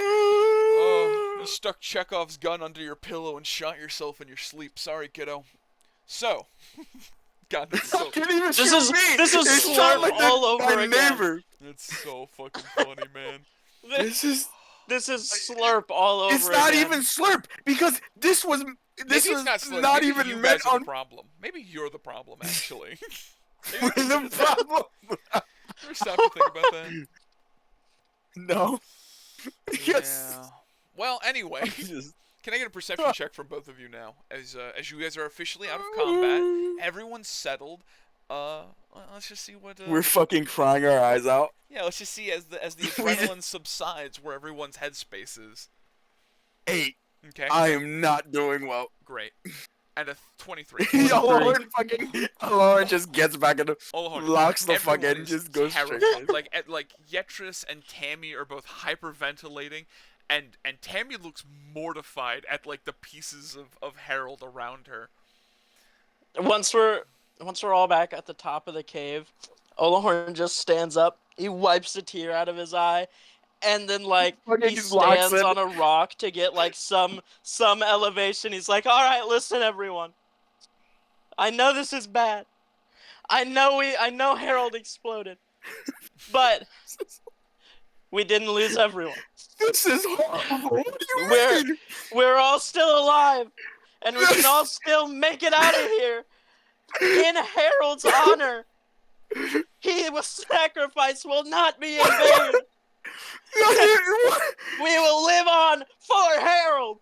Oh, you stuck Chekhov's gun under your pillow and shot yourself in your sleep. Sorry, kiddo. So, God, that's so, Can't even This shoot is- me. this is It's slurp not like all over my again. neighbor. that's so fucking funny, man. This is. This is slurp all over It's not again. even slurp because this was. This Maybe was it's not, not Maybe even you meant guys are on the problem. Maybe you're the problem, actually. Maybe the problem. Ever stop to think about that? No. Yes. Yeah. Well, anyway, Just- can I get a perception check from both of you now, as you guys are officially out of combat? Everyone's settled. Let's just see what. We're fucking crying our eyes out. Yeah, let's just see as the adrenaline subsides where everyone's headspace is. 8. Okay. I am not doing well. Great. And a 23. Lauren just gets back in the Olahorn, locks the everyone fucking is just goes straight. terrified. Like Yetris and Tammy are both hyperventilating, and Tammy looks mortified at like the pieces of Harold around her. Once we're all back at the top of the cave, Olahorn just stands up. He wipes a tear out of his eye, and then like Fucking he just locks stands in. on a rock to get like some elevation. He's like, "All right, listen, everyone. I know this is bad. I know Harold exploded, but we didn't lose everyone. This is horrible. What do you We're- mean? We're all still alive, and we can all still make it out of here in Harold's honor. He was sacrificed will not be in vain. We will live on for Harold.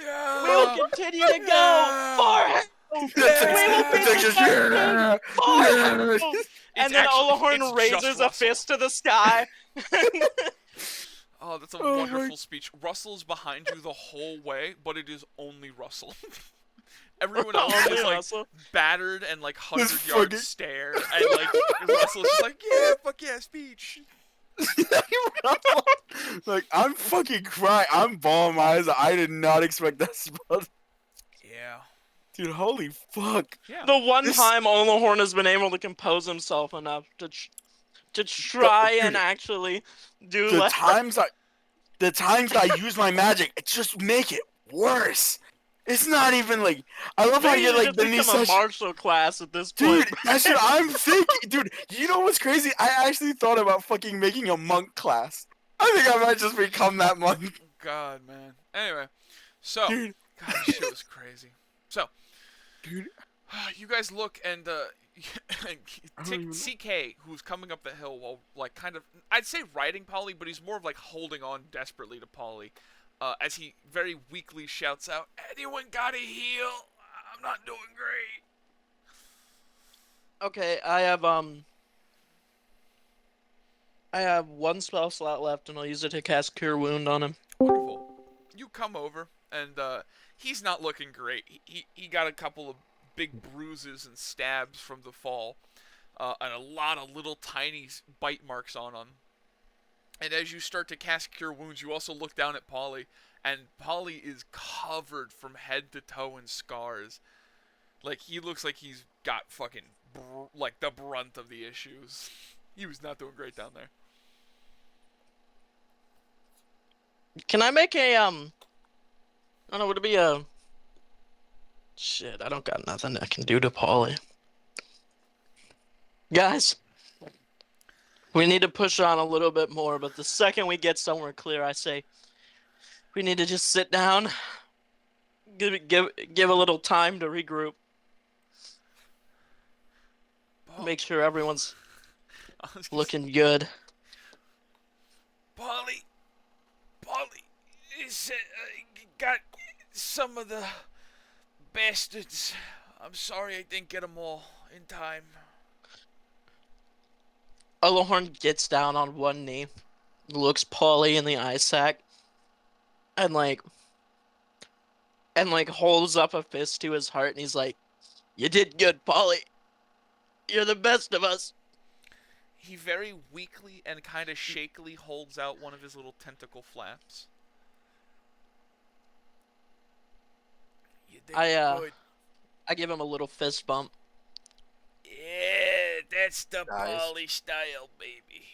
Yeah. We will continue to go for Harold. The Texas, yeah, For yeah. Harold. It's And then actually- Olahorn it's raises just a Russell. fist to the sky. Oh, that's a Oh my- wonderful speech. Russell's behind you the whole way, but it is only Russell. Everyone else Only is like Russell. battered and like 100-yard fucking- stare, and like Russell's just like, yeah, fuck yeah, speech. Like, I'm fucking crying. I'm bawling my eyes out. I did not expect that spot. Yeah. Dude, holy fuck. Yeah. The one This- time Olahorn has been able to compose himself enough to try and Dude, actually do The like times I use my magic, it just make it worse. It's not even like, I love how maybe you you like should then these become a sessions. martial class at this Dude, point. that's what I'm thinking. Dude, you know what's crazy? I actually thought about fucking making a monk class. I think I might just become that monk. God, man. Anyway, so Dude, God, this shit was crazy. So, dude, you guys look and don't even know. CK, who's coming up the hill while like kind of, I'd say riding Polly, but he's more of like holding on desperately to Polly, as he very weakly shouts out, "Anyone got a heal? I'm not doing great." Okay, I have one spell slot left, and I'll use it to cast Cure Wound on him. Wonderful. You come over, and he's not looking great. He got a couple of big bruises and stabs from the fall, and a lot of little tiny bite marks on him. And as you start to cast Cure Wounds, you also look down at Polly, and Polly is covered from head to toe in scars. Like, he looks like he's got fucking, like, the brunt of the issues. He was not doing great down there. Can I make a I don't know, would it be a shit, I don't got nothing I can do to Polly. Guys, we need to push on a little bit more, but the second we get somewhere clear, I say we need to just sit down, give a little time to regroup, make sure everyone's looking good. Polly, is got some of the bastards. I'm sorry I didn't get them all in time. Olahorn gets down on one knee, looks Polly in the eye sack, and like holds up a fist to his heart, and he's like, "You did good, Polly. You're the best of us." He very weakly and kind of shakily holds out one of his little tentacle flaps. You did good. I give him a little fist bump. Yeah, that's the Nice. Polly style, baby.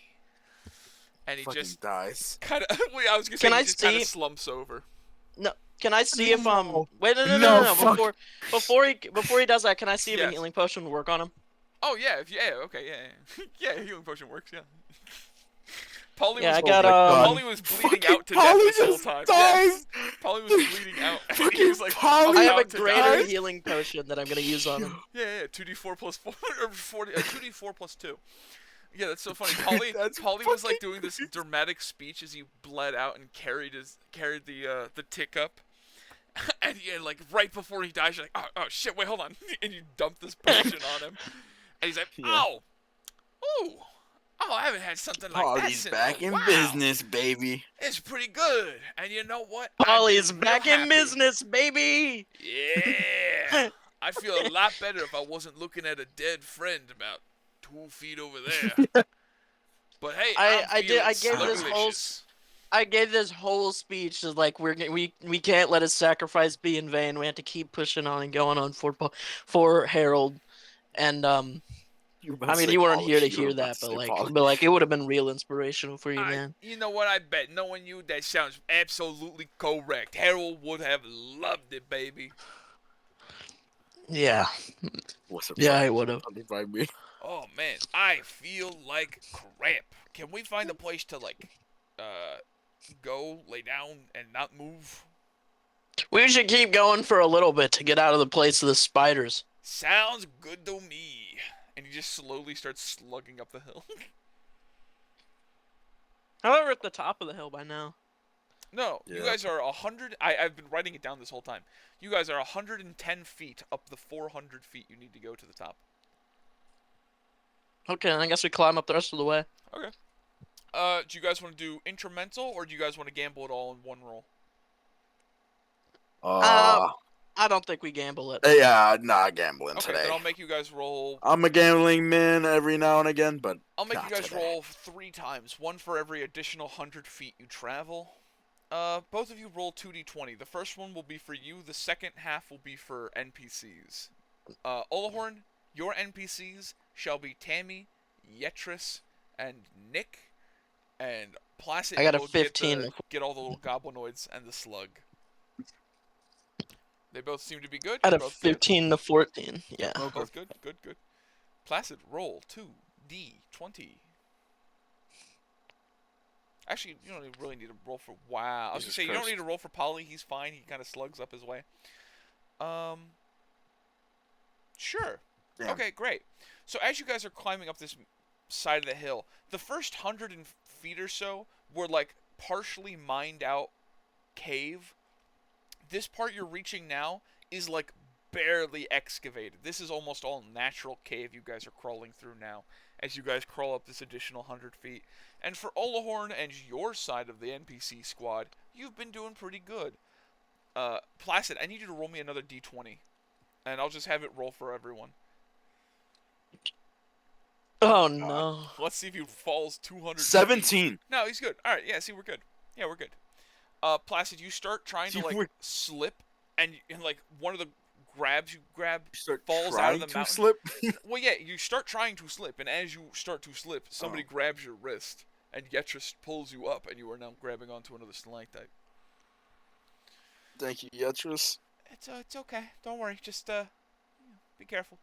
And he fucking just dies. kind of. I was gonna say Can he I just kind see- of slumps over. Can I see if No. wait no No, fuck. before he does that, can I see if a Yes. healing potion would work on him? Oh yeah, okay, yeah. Yeah, healing potion works. Yeah. Polly Yeah, was I got Polly was bleeding Fucking out to death Polly this whole just time. dies. Yeah. Polly was bleeding out. And he Fucking was like, Polly. I I'm have a about to greater die. healing potion that I'm gonna use on him. Yeah, 2d4 plus 4 or 40, 2d4 plus 2. Yeah, that's so funny. Polly That's was like fucking doing this dramatic speech as he bled out and carried the tick up. And he like right before he dies, you're like, oh shit, wait, hold on. And you dump this potion on him. And he's like, Yeah. oh, ooh. Oh, I haven't had something like that Polly's since. back in Wow. business, baby. It's pretty good. And you know what? I'd be Polly's real back in happy. business, baby. Yeah. I feel a lot better if I wasn't looking at a dead friend about 2 feet over there. But hey, I gave this whole sluggishness. I gave this whole speech of like we can't let his sacrifice be in vain. We have to keep pushing on and going on for Harold, and You I mean, say you weren't Polly. here to You were hear about that, to but say like, Polly. it would have been real inspirational for you, man. You know what? I bet knowing you, that sounds absolutely correct. Harold would have loved it, baby. Yeah, What's a yeah, fucking I would have. Polly by me? Oh man, I feel like crap. Can we find a place to like, go lay down and not move? We should keep going for a little bit to get out of the place of the spiders. Sounds good to me. And he just slowly starts slugging up the hill. However, we're at the top of the hill by now. No, you Yeah. guys are 100. I've been writing it down this whole time. You guys are 110 feet up the 400 feet you need to go to the top. Okay, I guess we climb up the rest of the way. Okay. Do you guys want to do incremental or do you guys want to gamble it all in one roll? I don't think we gamble it. Yeah, not gambling Okay, today. then I'll make you guys roll. I'm a gambling man every now and again, but I'll make not you guys today. roll 3 times, one for every additional 100 feet you travel. Both of you roll 2d20. The first one will be for you. The second half will be for NPCs. Olahorn, your NPCs shall be Tammy, Yetris, and Nick. And Placid I got a will 15. get all the little goblinoids and the slug. They both seem to be good. Out You're of both good. 15 to 14. Yeah. Okay. Both good. Good. Placid, roll 2d20. Actually, you don't really need to roll for. Wow. I was gonna Jesus say you don't Christ. need to roll for Polly. He's fine. He kind of slugs up his way. Sure. Damn. Okay, great. So as you guys are climbing up this side of the hill, the first 100 feet or so were like partially mined out cave. This part you're reaching now is like barely excavated. This is almost all natural cave you guys are crawling through now as you guys crawl up this additional 100 feet. And for Olahorn and your side of the NPC squad, you've been doing pretty good. Placid, I need you to roll me another d20. And I'll just have it roll for everyone. Oh no. Let's see if he falls 200 feet. 17. No, he's good. All right, yeah, see, we're good. Yeah, we're good. Placid, you start trying to, See, like, we're- slip, and, like, one of the grabs you grab You start falls out trying of the to mountain. slip. Well, yeah, you start trying to slip, and as you start to slip, somebody grabs your wrist, and Yetris pulls you up, and you are now grabbing onto another stalactite. Thank you, Yetris. It's okay. Don't worry. Just, be careful.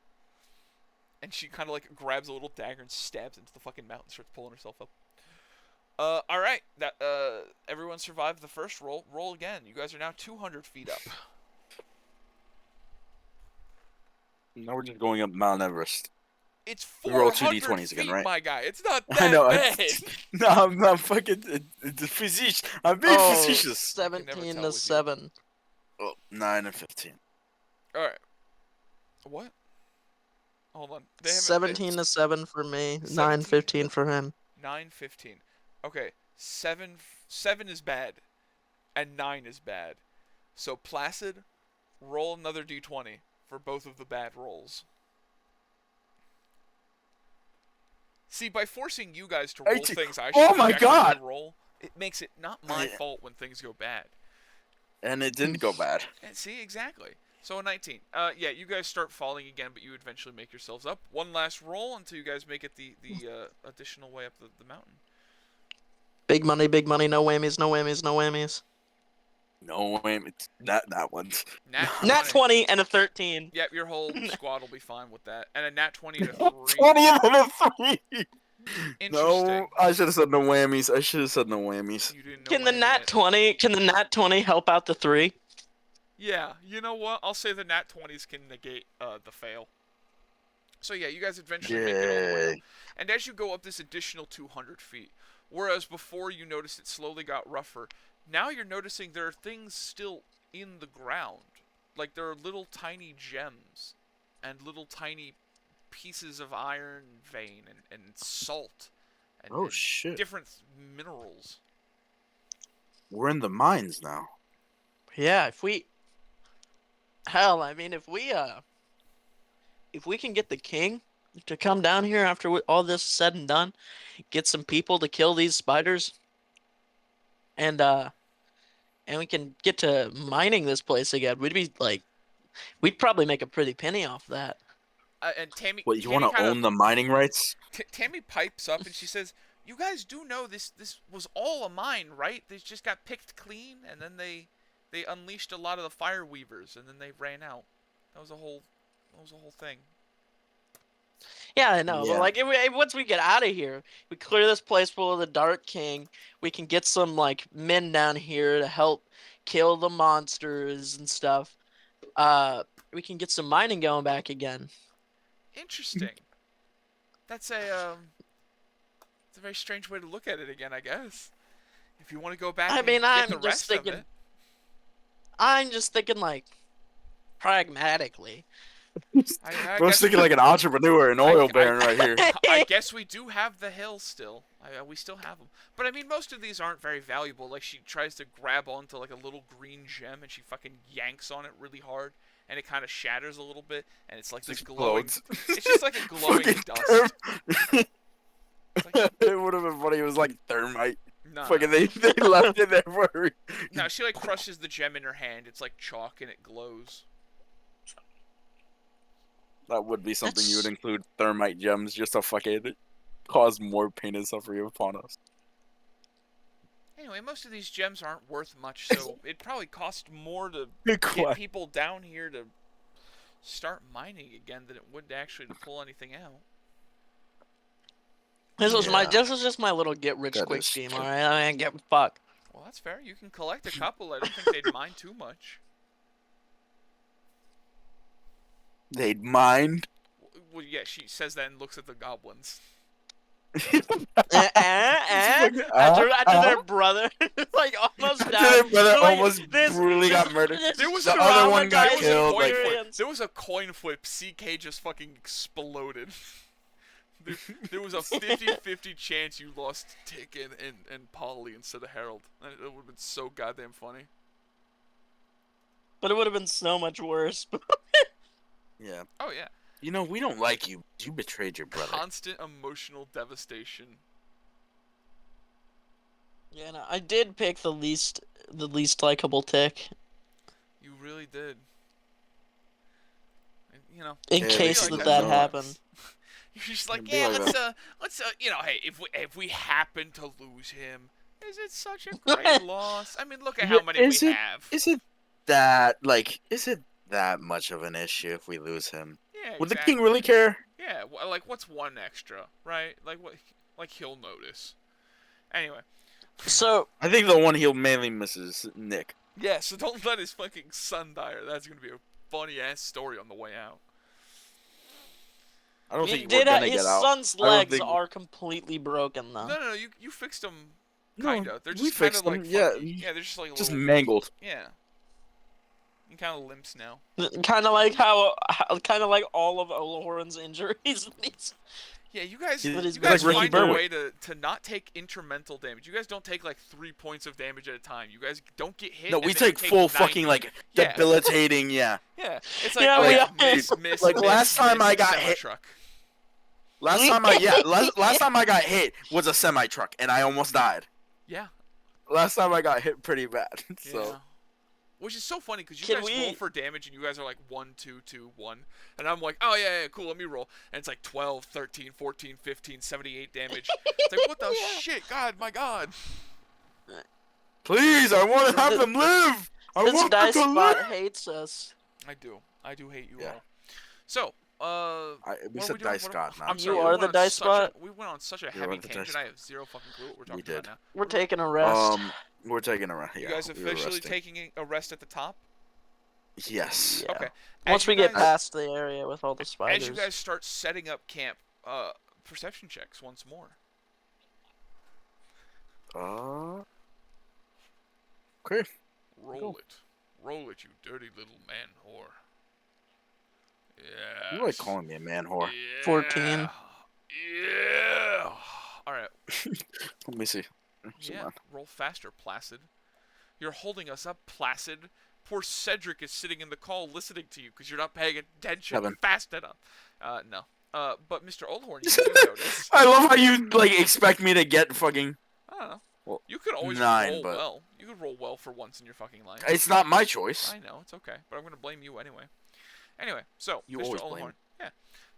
And she kind of, like, grabs a little dagger and stabs into the fucking mountain, starts pulling herself up. Alright. That, everyone survived the first roll. Roll again. You guys are now 200 feet up. Now we're just going up Mount Everest. It's We roll 400 2d20s feet, again, right? my guy. It's not that I know. bad. No, I'm not fucking. The facetious. I'm being Oh, facetious. can never 17 tell to with you. 7. Oh, 9 and 15. Alright. What? Hold on. They haven't- 17 to 7 for me. 17. 9-15 for him. 9-15. Okay. 7 is bad. And 9 is bad. So, Placid, roll another d20 for both of the bad rolls. See, by forcing you guys to roll 18. things I Oh should my actually God! roll, it makes it not my Yeah. fault when things go bad. And it didn't go bad. And see, exactly. So a 19. Yeah, you guys start falling again, but you eventually make yourselves up. One last roll until you guys make it the additional way up the mountain. Big money, no whammies, no whammies, no whammies. No, wait, it's not that one. Nat Nat 20 and a 13. Yep, your whole squad will be fine with that. And a nat 20 and a 3. 20 and a 3. Interesting. No, I should have said no whammies. I should have said no whammies. You didn't know Can the whammy nat it. 20? Can the nat 20 help out the 3? Yeah, you know what? I'll say the nat 20s can negate the fail. So yeah, you guys eventually make it all the way up. Yay. And as you go up this additional 200 feet, whereas before you noticed it slowly got rougher, now you're noticing there are things still in the ground. Like there are little tiny gems and little tiny pieces of iron vein and salt and, Oh and shit. different minerals. We're in the mines now. Yeah, if we... Hell, I mean, if we can get the king to come down here after all this is said and done, get some people to kill these spiders, and we can get to mining this place again, we'd probably make a pretty penny off that. And Tammy, What, you Tammy want to kind own the mining rights? Tammy pipes up and she says, "You guys do know this was all a mine, right? They just got picked clean, and then they unleashed a lot of the fire weavers, and then they ran out. That was a whole thing." Yeah, I know. But Yeah. like, once we get out of here, we clear this place full of the Dark King. We can get some like men down here to help kill the monsters and stuff. We can get some mining going back again. Interesting. That's it's a very strange way to look at it again, I guess. If you want to go back I and mean, get the rest of it. I'm just thinking like pragmatically. I I was guess thinking like an entrepreneur, an oil baron right here. I guess we do have the hills still. We still have them. But I mean, most of these aren't very valuable. Like, she tries to grab onto like a little green gem and she fucking yanks on it really hard, and it kind of shatters a little bit, and it's like this glowing. Explodes. It's just like a glowing Fucking dust. It's like, It would have been funny. It was like thermite. no, Fucking they left it there for a reason. no, she like crushes the gem in her hand. It's like chalk and it glows. That would be something you would That's- include thermite gems just to fucking cause more pain and suffering upon us. Anyway, most of these gems aren't worth much, so it'd probably cost more to Good get question. people down here to start mining again than it would actually to pull anything out. This was Yeah. this was just my little get rich That quick is scheme. true. All right, I ain't getting fucked. Well, that's fair. You can collect a couple. I don't think they'd mind too much. They'd mind. Well, yeah, she says that and looks at the goblins. After their brother like almost After died. their brother So, like, almost brutally got murdered. There was The other one got traumatizing killed, like- experience. There was a coin flip. CK just fucking exploded. There was a 50-50 chance you lost Tick and Polly instead of Harold. It would have been so goddamn funny. But it would have been so much worse. Yeah. Oh yeah, You know, we don't like you. You betrayed your brother. constant emotional devastation. Yeah, no, I did pick the least likable Tick You really did. And, you know, in Yeah, case like that that happened. you're just like, It'd be yeah, like let's you know, hey, if we happen to lose him, is it such a great loss? I mean, look at how Yeah, many is we it- have. Is it that much of an issue if we lose him? Yeah, Would the exactly. king really care? Yeah, like what's one extra, right? Like he'll notice. Anyway, So I think the one he'll mainly miss is Nick. yeah, so don't let his fucking son die, or that's gonna be a funny ass story on the way out. I don't he think did. we're gonna His get out. son's I don't legs think- are completely broken though. No, you fixed them, No, kinda. They're we just kind fixed of like them, yeah, funky. Yeah, they're just like Just little, mangled. yeah. You kind of limps now. Kind of like kind of like all of Olohoran's injuries. Yeah, you guys, He's- you he's guys like Ricky find a Berwick. way to not take intermental damage. You guys don't take like 3 points of damage at a time. You guys don't get hit. No, and we then you take full 90. fucking like Yeah. debilitating. Yeah. Yeah, it's like Yeah, oh, we yeah, are. miss, Like, miss, last time miss, I got hit- semi-truck. Last time I got hit was a semi truck and I almost died. Yeah. Last time I got hit pretty bad. So Yeah. Which is so funny because you Can guys roll we- for damage and you guys are like 1, 2, 2, 1. And I'm like, oh yeah, cool, let me roll. And it's like 12, 13, 14, 15, 78 damage. It's like, what the Yeah. shit? God, my God. please, I want to have them live. I This want them dice to spot live. hates us. I do hate you Yeah. all. So, We what are said we doing? dice What God. I'm not sorry, You we are went the on dice such spot? we went on such a You heavy are the tangent. dice- I have zero fucking clue what we're talking did. about now. We're taking a rest. We're taking a rest. You Yeah, guys we were officially resting. taking a rest at the top? Yes. Yeah. Okay. Once As we you get guys- past the area with all the spiders. As you guys start setting up camp, perception checks once more. Okay. Roll it. Roll it, you dirty little man whore. Yeah. You like calling me a man whore? 14. Yeah. All right. Let me see. Yeah. Roll faster, Placid. You're holding us up, Placid. Poor Cedric is sitting in the call listening to you because you're not paying attention 7. fast enough. No. But Mr. Oldhorn, you do notice. I love how you like expect me to get fucking. I don't know. Well, You could always 9, roll but- well. You could roll well for once in your fucking life. It's not my choice. I know, it's okay. But I'm going to blame you anyway. Anyway, so, You Mr. always Oldhorn. blame. Yeah,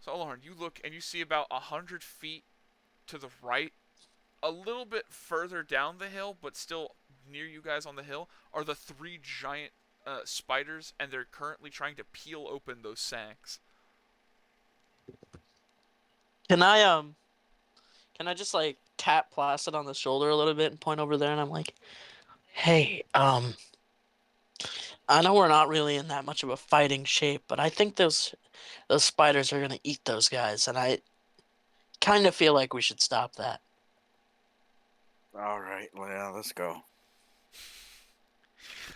So Alohorn, you look and you see about 100 feet to the right, a little bit further down the hill, but still near you guys on the hill, are the three giant spiders, and they're currently trying to peel open those sacks. Can I just like tap Placid on the shoulder a little bit and point over there, and I'm like, hey, I know we're not really in that much of a fighting shape, but I think those spiders are gonna eat those guys, and I kind of feel like we should stop that. All right, well, yeah, let's go.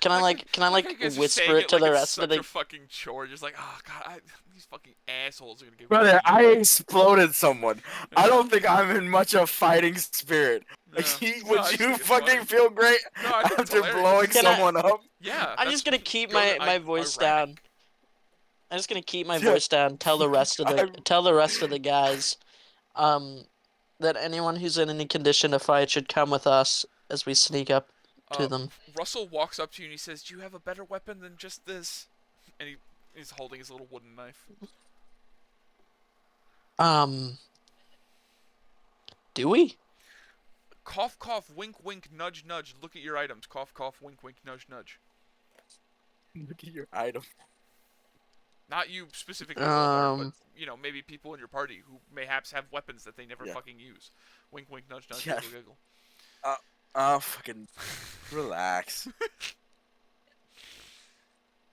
Can I like how you guys are saying whisper it to like the it's rest of such the a fucking chore, just like, oh god, these fucking assholes are gonna get. Brother, I exploded someone. I Yeah. don't think I'm in much of fighting spirit. Like, Yeah. No, I would just you think it's fucking funny. feel great No, I think it's after hilarious. blowing Can I- someone up? Yeah. I'm just gonna keep go my, to my voice ironic. down. I'm just gonna keep my Yeah. voice down. Tell the rest of the I'm- tell the rest of the guys, that anyone who's in any condition to fight should come with us as we sneak up to them. Russell walks up to you and he says, "Do you have a better weapon than just this?" And he's holding his little wooden knife. Do we? Cough, cough, wink, wink, nudge, nudge. Look at your items. Cough, cough, wink, wink, nudge, nudge. Look at your item. Not you specifically, Alohorn, Um. but you know, maybe people in your party who mayhaps have weapons that they never Yeah. fucking use. Wink, wink, nudge, nudge, Yeah. giggle, giggle. Oh, fucking relax.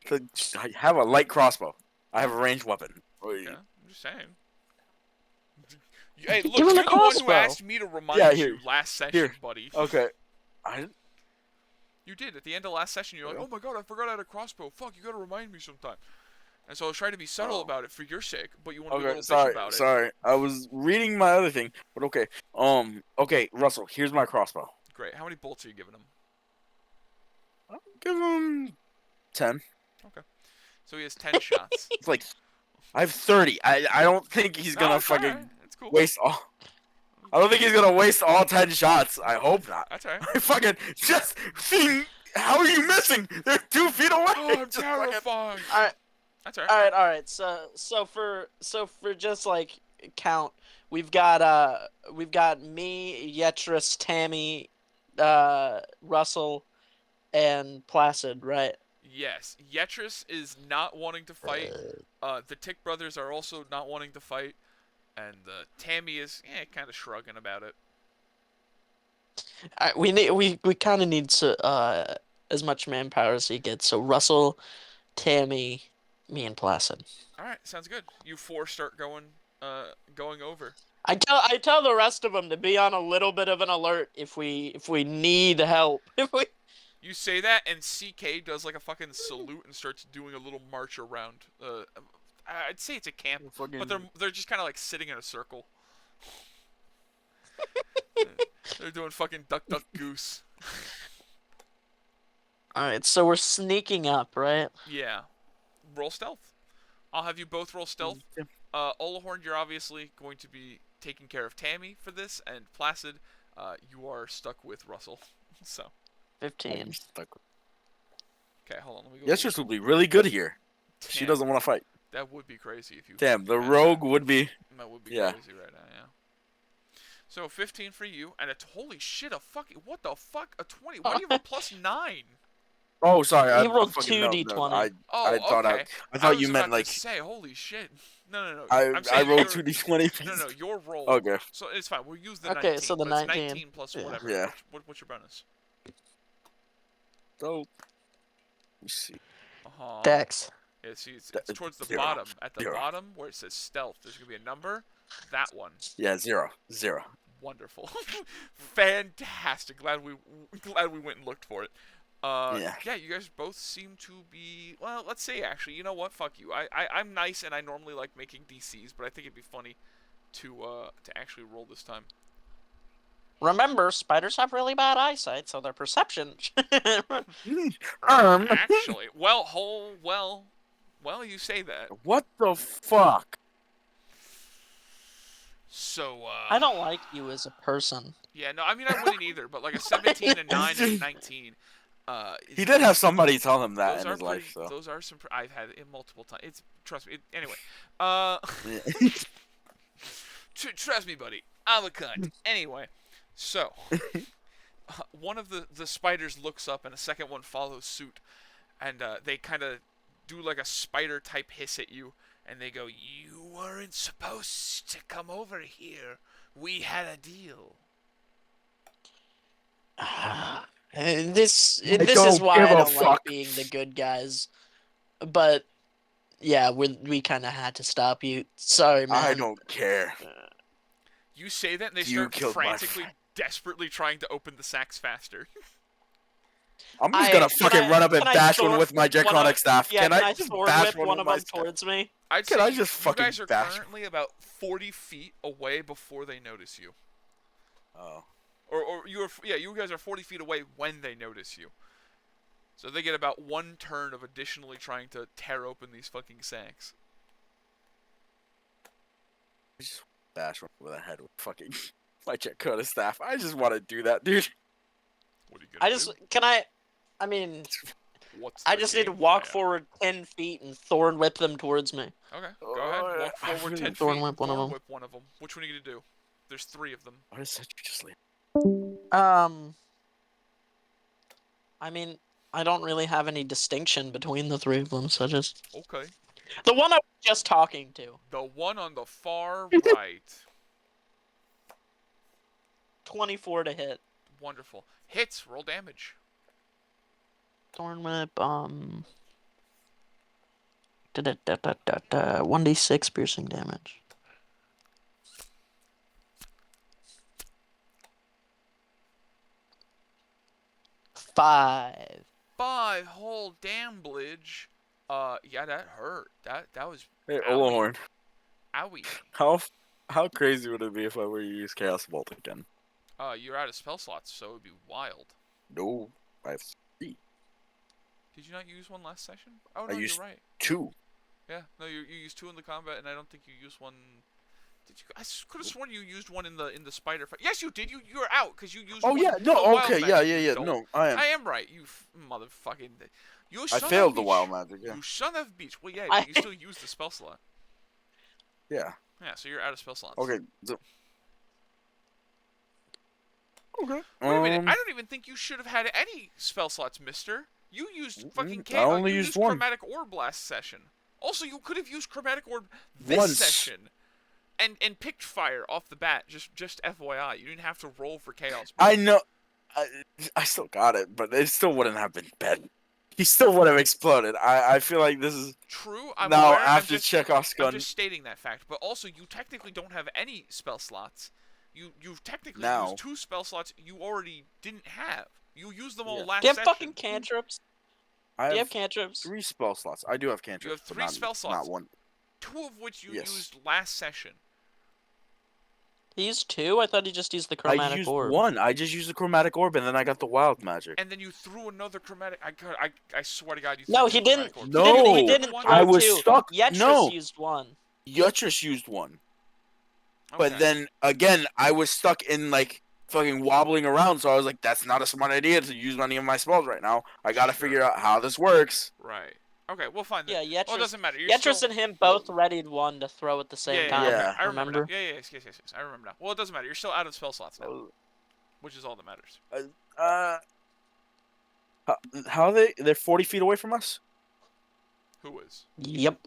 I have a light crossbow. I have a ranged weapon. Yeah, I'm just saying. Hey, look, Give him you're the the one who crossbow. asked me to remind Yeah, you here. last session, Here. buddy. Okay. I You did at the end of last session. You're like, Yeah. "Oh my god, I forgot I had a crossbow. Fuck, you gotta remind me sometime." And so I was trying to be subtle Oh. about it for your sake, but you want to be a Okay, little bitch sorry, about it. sorry. I was reading my other thing, but okay. Okay, Russell, here's my crossbow. Great. How many bolts are you giving him? I'll give him 10. So he has 10 shots. It's like I have 30. I don't think he's No, gonna it's fucking alright. It's cool. waste all. I don't think he's gonna waste all 10 shots. I hope not. That's alright. I fucking just think. How are you missing? They're 2 feet away. Oh, I'm Just fucking- terrified. Alright. That's alright. All right. So for just like count, we've got me, Yetris, Tammy, Russell, and Placid, right? Yes. Yetris is not wanting to fight. The Tick brothers are also not wanting to fight. And Tammy is kind of shrugging about it. We kind of need to as much manpower as he gets. So Russell, Tammy, me, and Placid. Alright, sounds good. You four start going over. I tell the rest of them to be on a little bit of an alert if we need help. You say that, and CK does like a fucking salute and starts doing a little march around. I'd say it's a camp, fucking- but they're just kind of like sitting in a circle. They're doing fucking duck, duck, goose. All right, so we're sneaking up, right? Yeah. Roll stealth. I'll have you both roll stealth. Yeah. Olahorn, you're obviously going to be taking care of Tammy for this, and Placid, you are stuck with Russell. So, 15. okay, hold on. Let me go. Yetris would be really good here. She Damn, doesn't want to fight. That would be crazy if you. Damn, the had rogue that. would be. That would be Yeah. crazy right now, yeah. So 15 for you, and holy shit, a fucking what the fuck, a 20? Why do you have a +9? Oh, sorry. He rolled fucking- 2d20. Oh, I thought okay. I thought was you meant about to like say, holy shit. No. I I'm saying rolled your- 2d20. No, your roll. Okay. So it's fine. We'll use the Okay, 19. so the but it's 19. 19 plus Yeah. whatever. Yeah. What's your bonus? So, let me see. Uh-huh. Uh-huh. Dex. Yeah, see, it's That- towards the 0. bottom. At the 0. bottom where it says stealth, there's going to be a number. That one. Yeah, 0. Wonderful. Fantastic. Glad we went and looked for it. Yeah. You guys both seem to be, well, let's say actually, you know what? Fuck you. I'm nice and I normally like making DCs, but I think it'd be funny to actually roll this time. Remember, spiders have really bad eyesight, so their perception. Actually, well, you say that. What the fuck? So, I don't like you as a person. yeah, no, I mean, I wouldn't either, but like a 17, a 9, and a 19. He did have somebody tell him that Those in are his pretty. life, so. Those are some. I've had it multiple times. It's trust me. Anyway, uh, Yeah. trust me, buddy. I'm a cunt. Anyway, so one of the spiders looks up, and a second one follows suit, and they kind of do like a spider type hiss at you, and they go, "You weren't supposed to come over here. We had a deal." This is don't why give I a don't like fuck. being the good guys. But yeah, we kind of had to stop you. Sorry, man. I don't care. You say that, and they You start killed my frantically, friend. desperately trying to open the sacks faster. I'm just gonna fucking run up and can I bash one Thor- with my one Draconic of- staff. Yeah, Can I I just Thor bash whip one of my them staff? towards me? I'd Can say I just you fucking guys are bash- currently about 40 feet away before they notice you. Oh. Or you guys are 40 feet away when they notice you. So they get about one turn of additionally trying to tear open these fucking sacks. I just bash one with a head with fucking my Draconic staff. I just want to do that, dude. What are you gonna I just do? can I mean What's I the just need to game walk plan? forward 10 feet and Thorn whip them towards me. Okay, go ahead. Walk I forward really 10 Thorn feet. whip one of Thorn them. whip one of them. Which one are you gonna do? There's 3 of them. What is that you just leave? I mean, I don't really have any distinction between the 3 of them, so just Okay. the one I was just talking to. The one on the far right. 24 to hit. Wonderful. Hits. Roll damage. Thorn whip, 1d6 piercing damage. Five. 5 whole damage. Yeah, that hurt. That was Hey, Owie. Olahorn, owie. how crazy would it be if I were to use Chaos Bolt again? You're out of spell slots, so it would be wild. No, I have Did you not use one last session? Oh I no, used- you're right. 2. Yeah, no, you used 2 in the combat, and I don't think you used one. Did you? I could have sworn you used one in the spider fight. Yes, you did. You're out because you used. Oh one yeah, in the no, wild okay, magic, yeah, you no, dolt. I am. I am right. You motherfucking. You I son of failed a the bitch. wild magic. Yeah, You son of a bitch. Well, yeah, I- but you still use the spell slot. yeah. Yeah, so you're out of spell slots. Okay. Okay. Wait a minute. I don't even think you should have had any spell slots, Mister. You used fucking I only you used one. chromatic orb last session. Also, you could have used chromatic orb this Once. session, and picked fire off the bat. Just FYI, you didn't have to roll for chaos. I know. I still got it, but it still wouldn't have been bad. He still would have exploded. I feel like this is True. I'm now aware, after I'm just, Chekhov's I'm gun. just stating that fact. But also, you technically don't have any spell slots. You've technically Now. used 2 spell slots you already didn't have. You used them all Yeah. last Do you have session. fucking cantrips? I Do you have have cantrips? 3 spell slots. I do have cantrips. You have but 3 not, spell slots. Not one. 2 of which you Yes. used last session. He used 2? I thought he just used the I chromatic used orb. 1. I just used the chromatic orb, and then I got the wild magic. And then you threw another chromatic. I swear to God, you. No, threw he two chromatic didn't. orbs. No, He didn't One- throw I was 2. stuck- Yetris no. used 1. Yutris used 1. But Okay. then again, I was stuck in like fucking wobbling around, so I was like, that's not a smart idea to use any of my spells right now. I gotta Sure. figure out how this works. Right. Okay, we'll find that. Yeah, Well, it Yetris, doesn't matter. You're Yetris still... and him both readied 1 to throw at the same time. Yeah. I remember. Remember? Now. Yeah, yes. I remember now. Well, it doesn't matter. You're still out of spell slots now, which is all that matters. How are they? They're 40 feet away from us. Who is? Yep.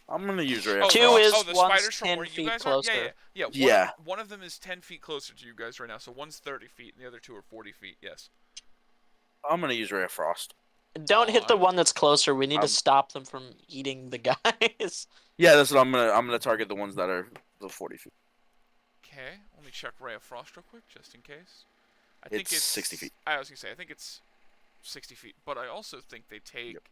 I'm gonna use Ray. Oh, of Two Frost. is the one's spiders from 10 where you feet guys closer. are. Yeah. Yeah. One of them is 10 feet closer to you guys right now, so one's 30 feet, and the other 2 are 40 feet. Yes. I'm gonna use Ray of Frost. Don't hit the Alright. one that's closer. We need I'm- to stop them from eating the guys. Yeah, that's what I'm gonna target the ones that are the 40 feet. Okay. Let me check Ray of Frost real quick, just in case. I think It's 60 feet. I was gonna say I think it's 60 feet, but I also think they take. Yep.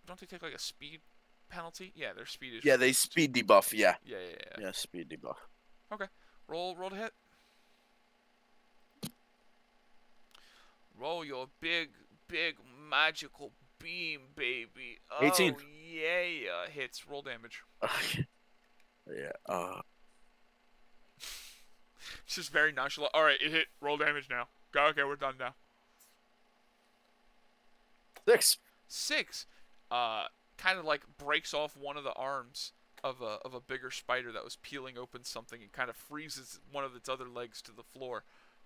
Don't they take like a speed penalty? Yeah, their speed is. Yeah, they reduced. speed debuff. Yeah. Yeah. Yeah, speed debuff. Roll to hit. Roll your big magical beam, baby. 18. Oh yeah, hits. Roll damage. Yeah. It's just very nonchalant. All right, it hit. Roll damage now. Go. Okay, we're done now. 6. 6, kind of like breaks off one of the arms of a bigger spider that was peeling open something and kind of freezes one of its other legs to the floor.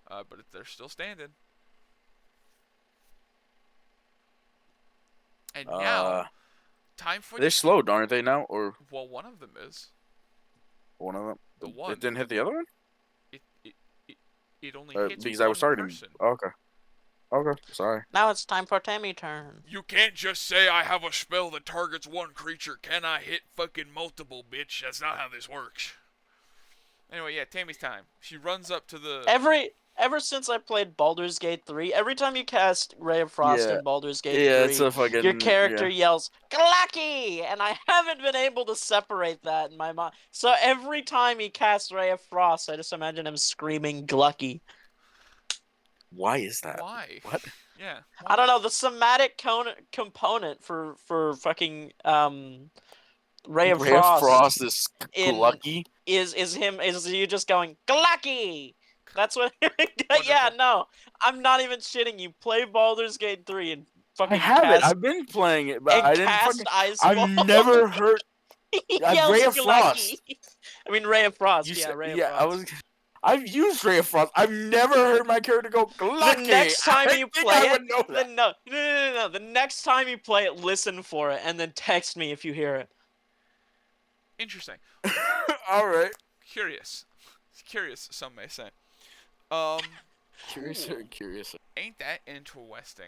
But they're still standing. And now, time for They're slowed, aren't they now? Or well, one of them is. one of them? The one. It didn't hit the other one? It it it, it only hits Because I was one starting. person. Okay. Okay. Sorry. Now it's time for Tammy turn. You can't just say I have a spell that targets one creature. Can I hit fucking multiple, bitch? That's not how this works. Anyway, yeah, Tammy's time. She runs up to the. Ever since I played Baldur's Gate 3, every time you cast Ray of Frost Yeah. in Baldur's Gate Yeah, 3, it's a fucking. your character Yeah. yells "Glucky," and I haven't been able to separate that in my mind. So every time he casts Ray of Frost, I just imagine him screaming "Glucky." Why is that? Why? What? Yeah. I don't know. The somatic component for fucking Ray of Frost is in lucky. is you just going "Glucky." That's what. Yeah, Wonderful. no, I'm not even shitting you. Play Baldur's Gate 3 and fucking I have it. cast, I've been playing it, but and I didn't cast fucking. Iceball. I've never heard. He I've yells Ray of "Glucky." I mean Ray of Frost. You Yeah, said, Ray of yeah, Frost. I was. I've used Ray of Frost. I've never heard my character go lucky. The next time you play I it, would know that. then no. The next time you play it, listen for it, and then text me if you hear it. Interesting. All right. Curious. Curious, some may say. Curious. Cool. Curious. Ain't that interesting?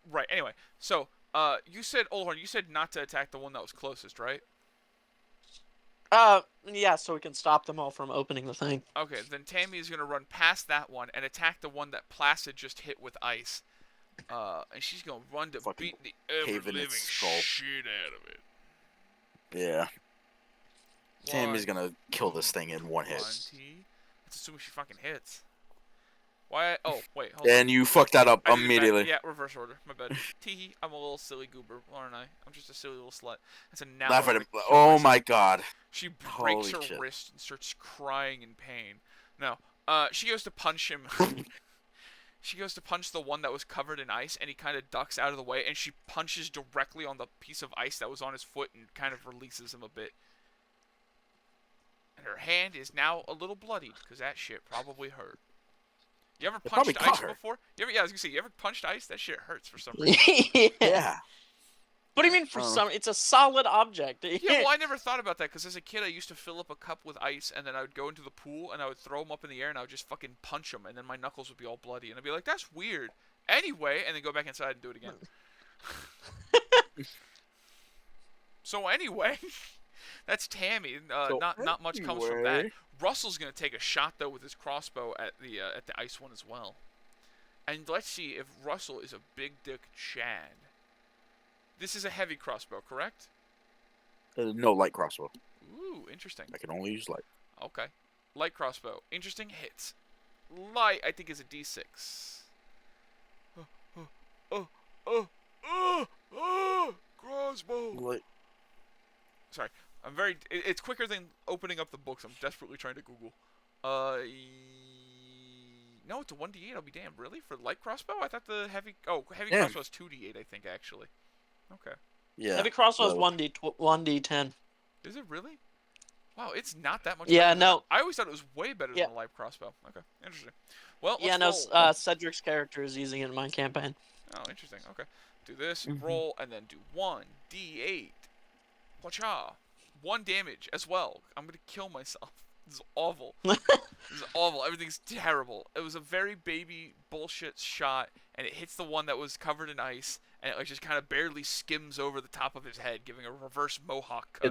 Right. Anyway, so you said Olhorn. You said not to attack the one that was closest, right? Yeah, so we can stop them all from opening the thing. Okay. Then Tammy is gonna run past that one and attack the one that Placid just hit with ice. And she's gonna run to Fucking beat the ever cave in living its skull. shit out of it. Yeah. Tammy's One, gonna kill this thing in one hit. 20. That's assuming she fucking hits. Why? Oh, wait, hold on. And you fucked that up I did it back- immediately. Yeah, reverse order. My bad. Teehee, I'm a little silly goober, aren't I? I'm just a silly little slut. That's a now. Laugh I'm at him. gonna kill Oh myself. my god. She breaks Holy her shit. wrist and starts crying in pain. No. She goes to punch him. She goes to punch the one that was covered in ice, and he kind of ducks out of the way, and she punches directly on the piece of ice that was on his foot and kind of releases him a bit. And her hand is now a little bloodied, because that shit probably hurt. You ever It probably punched cut ice her. before? Yeah, I was gonna say, you ever punched ice? That shit hurts for some reason. Yeah. What do you mean for some? It's a solid object. Yeah, well, I never thought about that because as a kid, I used to fill up a cup with ice, and then I would go into the pool, and I would throw them up in the air, and I would just fucking punch them, and then my knuckles would be all bloody, and I'd be like, "That's weird." Anyway, and then go back inside and do it again. So anyway, that's Tammy. Not much comes from that. anyway. Russell's gonna take a shot though with his crossbow at the ice one as well, and let's see if Russell is a big dick Chad. This is a heavy crossbow, correct? No light crossbow. Ooh, interesting. I can only use light. Okay. Light crossbow. Interesting hits. Light, I think, is a d6. Crossbow. Light. Sorry. It's quicker than opening up the books. I'm desperately trying to Google. No, it's a 1d8. I'll be damned. Really? For light crossbow? I thought the heavy Yeah. crossbow is 2d8, I think, actually. Okay. Yeah. Heavy crossbow is so- 1d10. Is it really? Wow, it's not that much. Yeah, better than no. I always thought it was way better Yeah. than a light crossbow. Okay, interesting. Well, Yeah, let's no. roll. Cedric's character is using it in my campaign. Oh, interesting. Okay. Do this, Mhm. roll, and then do 1d8. Wacha. 1 damage as well. I'm going to kill myself. This is awful. This is awful. Everything's terrible. It was a very baby bullshit shot, and it hits the one that was covered in ice, and it like just kind of barely skims over the top of his head, giving a reverse mohawk cut.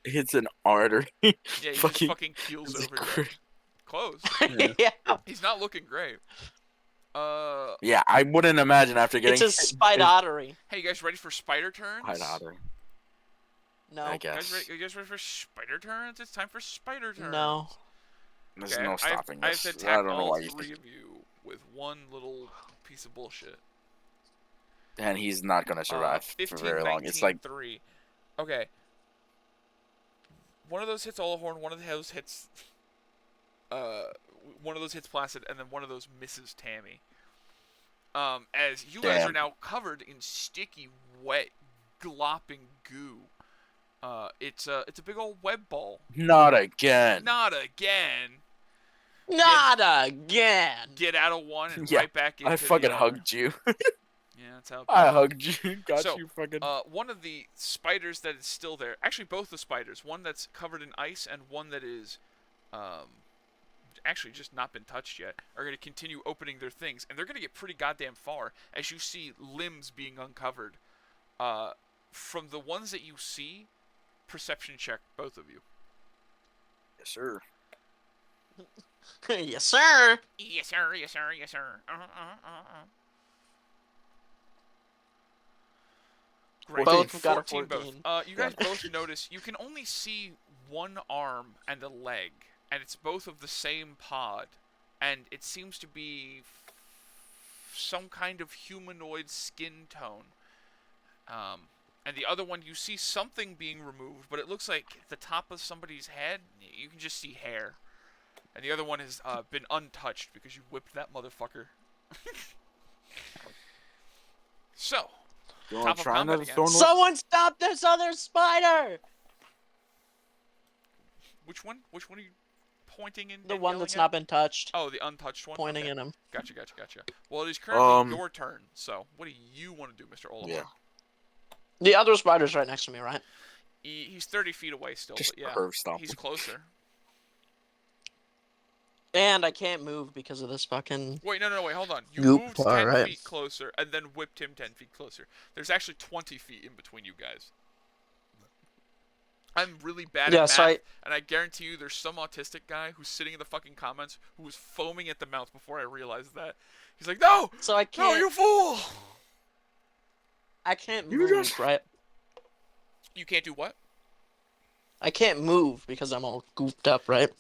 It's an artery. Yeah, he just fucking- fucking keels it's over cra- dead. Close. Yeah. He's not looking great. Yeah, I wouldn't imagine after getting It's a spiderottery. Hey, you guys ready for spider turns? Hide artery. No. I You guess. guys ready for spider turns? It's time for spider turns. No. There's Okay, no stopping I have this. to I attack don't know all why you three think. of you with one little piece of bullshit. And he's not gonna survive for 15, very long. 19, It's like 3. Okay. One of those hits Olahorn, one of those hits one of those hits Placid, and then one of those misses Tammy. As you guys are Damn. now covered in sticky, wet, glopping goo. It's a big old web ball. Not again. Not again. Not again. Get out of one and Yeah, right back into I fucking the other. hugged you. Yeah, that's how it I goes. hugged you. Got So, you fucking. One of the spiders that is still there, actually both the spiders, one that's covered in ice and one that is actually just not been touched yet, are going to continue opening their things, and they're going to get pretty goddamn far as you see limbs being uncovered. From the ones that you see, perception check, both of you. Yes, sir. Yes, sir. Yes, sir. Yes, sir. Yes, sir. Great. Both have got a 14 both. 14. You guys both notice you can only see one arm and a leg, and it's both of the same pod, and it seems to be some kind of humanoid skin tone. And the other one, you see something being removed, but it looks like the top of somebody's head. You can just see hair. And the other one has been untouched because you whipped that motherfucker. So, You Top want of to try combat another again. thorn whip? Someone stop this other spider! which one? Which one are you pointing in? The and one yelling that's at? not been touched. Oh, the untouched one. Pointing Okay. at him. Gotcha. Well, it is currently Um, your turn. So, what do you want to do, Mr. Olimar? Yeah. The other spider's right next to me, right? He's 30 feet away still, Just but yeah, curve stomp he's him. closer. And I can't move because of this fucking. Wait, no, wait, hold on. You Goop moved part, 10 right. feet closer and then whipped him 10 feet closer. There's actually 20 feet in between you guys. I'm really bad Yeah, at so math, and I guarantee you there's some autistic guy who's sitting in the fucking comments who was foaming at the mouth before I realized that. He's like, no! So I No, can't. you fool! I can't You move, just- right? You can't do what? I can't move because I'm all goofed up, right?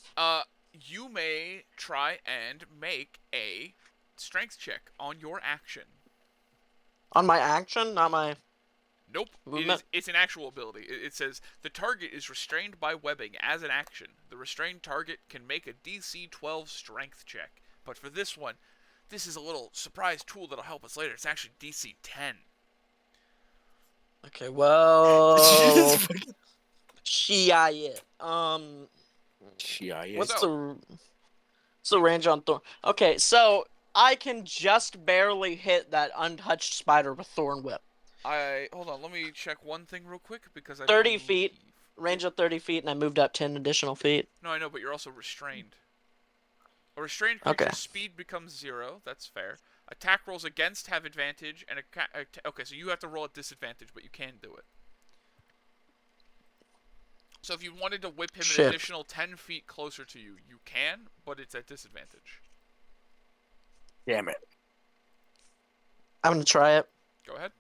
You may try and make a strength check on your action. On my action, not my. Nope. Movement? It's an actual ability. It says the target is restrained by webbing as an action. The restrained target can make a DC 12 strength check. But for this one, this is a little surprise tool that'll help us later. It's actually DC 10. Okay, well. Jesus. Shit. Shit. What's the range on Thorn? Okay, so I can just barely hit that untouched spider with Thorn Whip. Hold on. Let me check one thing real quick because I 30 believe- feet. Range of 30 feet, and I moved up 10 additional feet. No, I know, but you're also restrained. A restrained creature's Okay. speed becomes 0. That's fair. Attack rolls against have advantage, and okay, so you have to roll at disadvantage, but you can do it. So if you wanted to whip him an Shit. additional 10 feet closer to you, you can, but it's at disadvantage. Damn it. I'm gonna try it. Go ahead.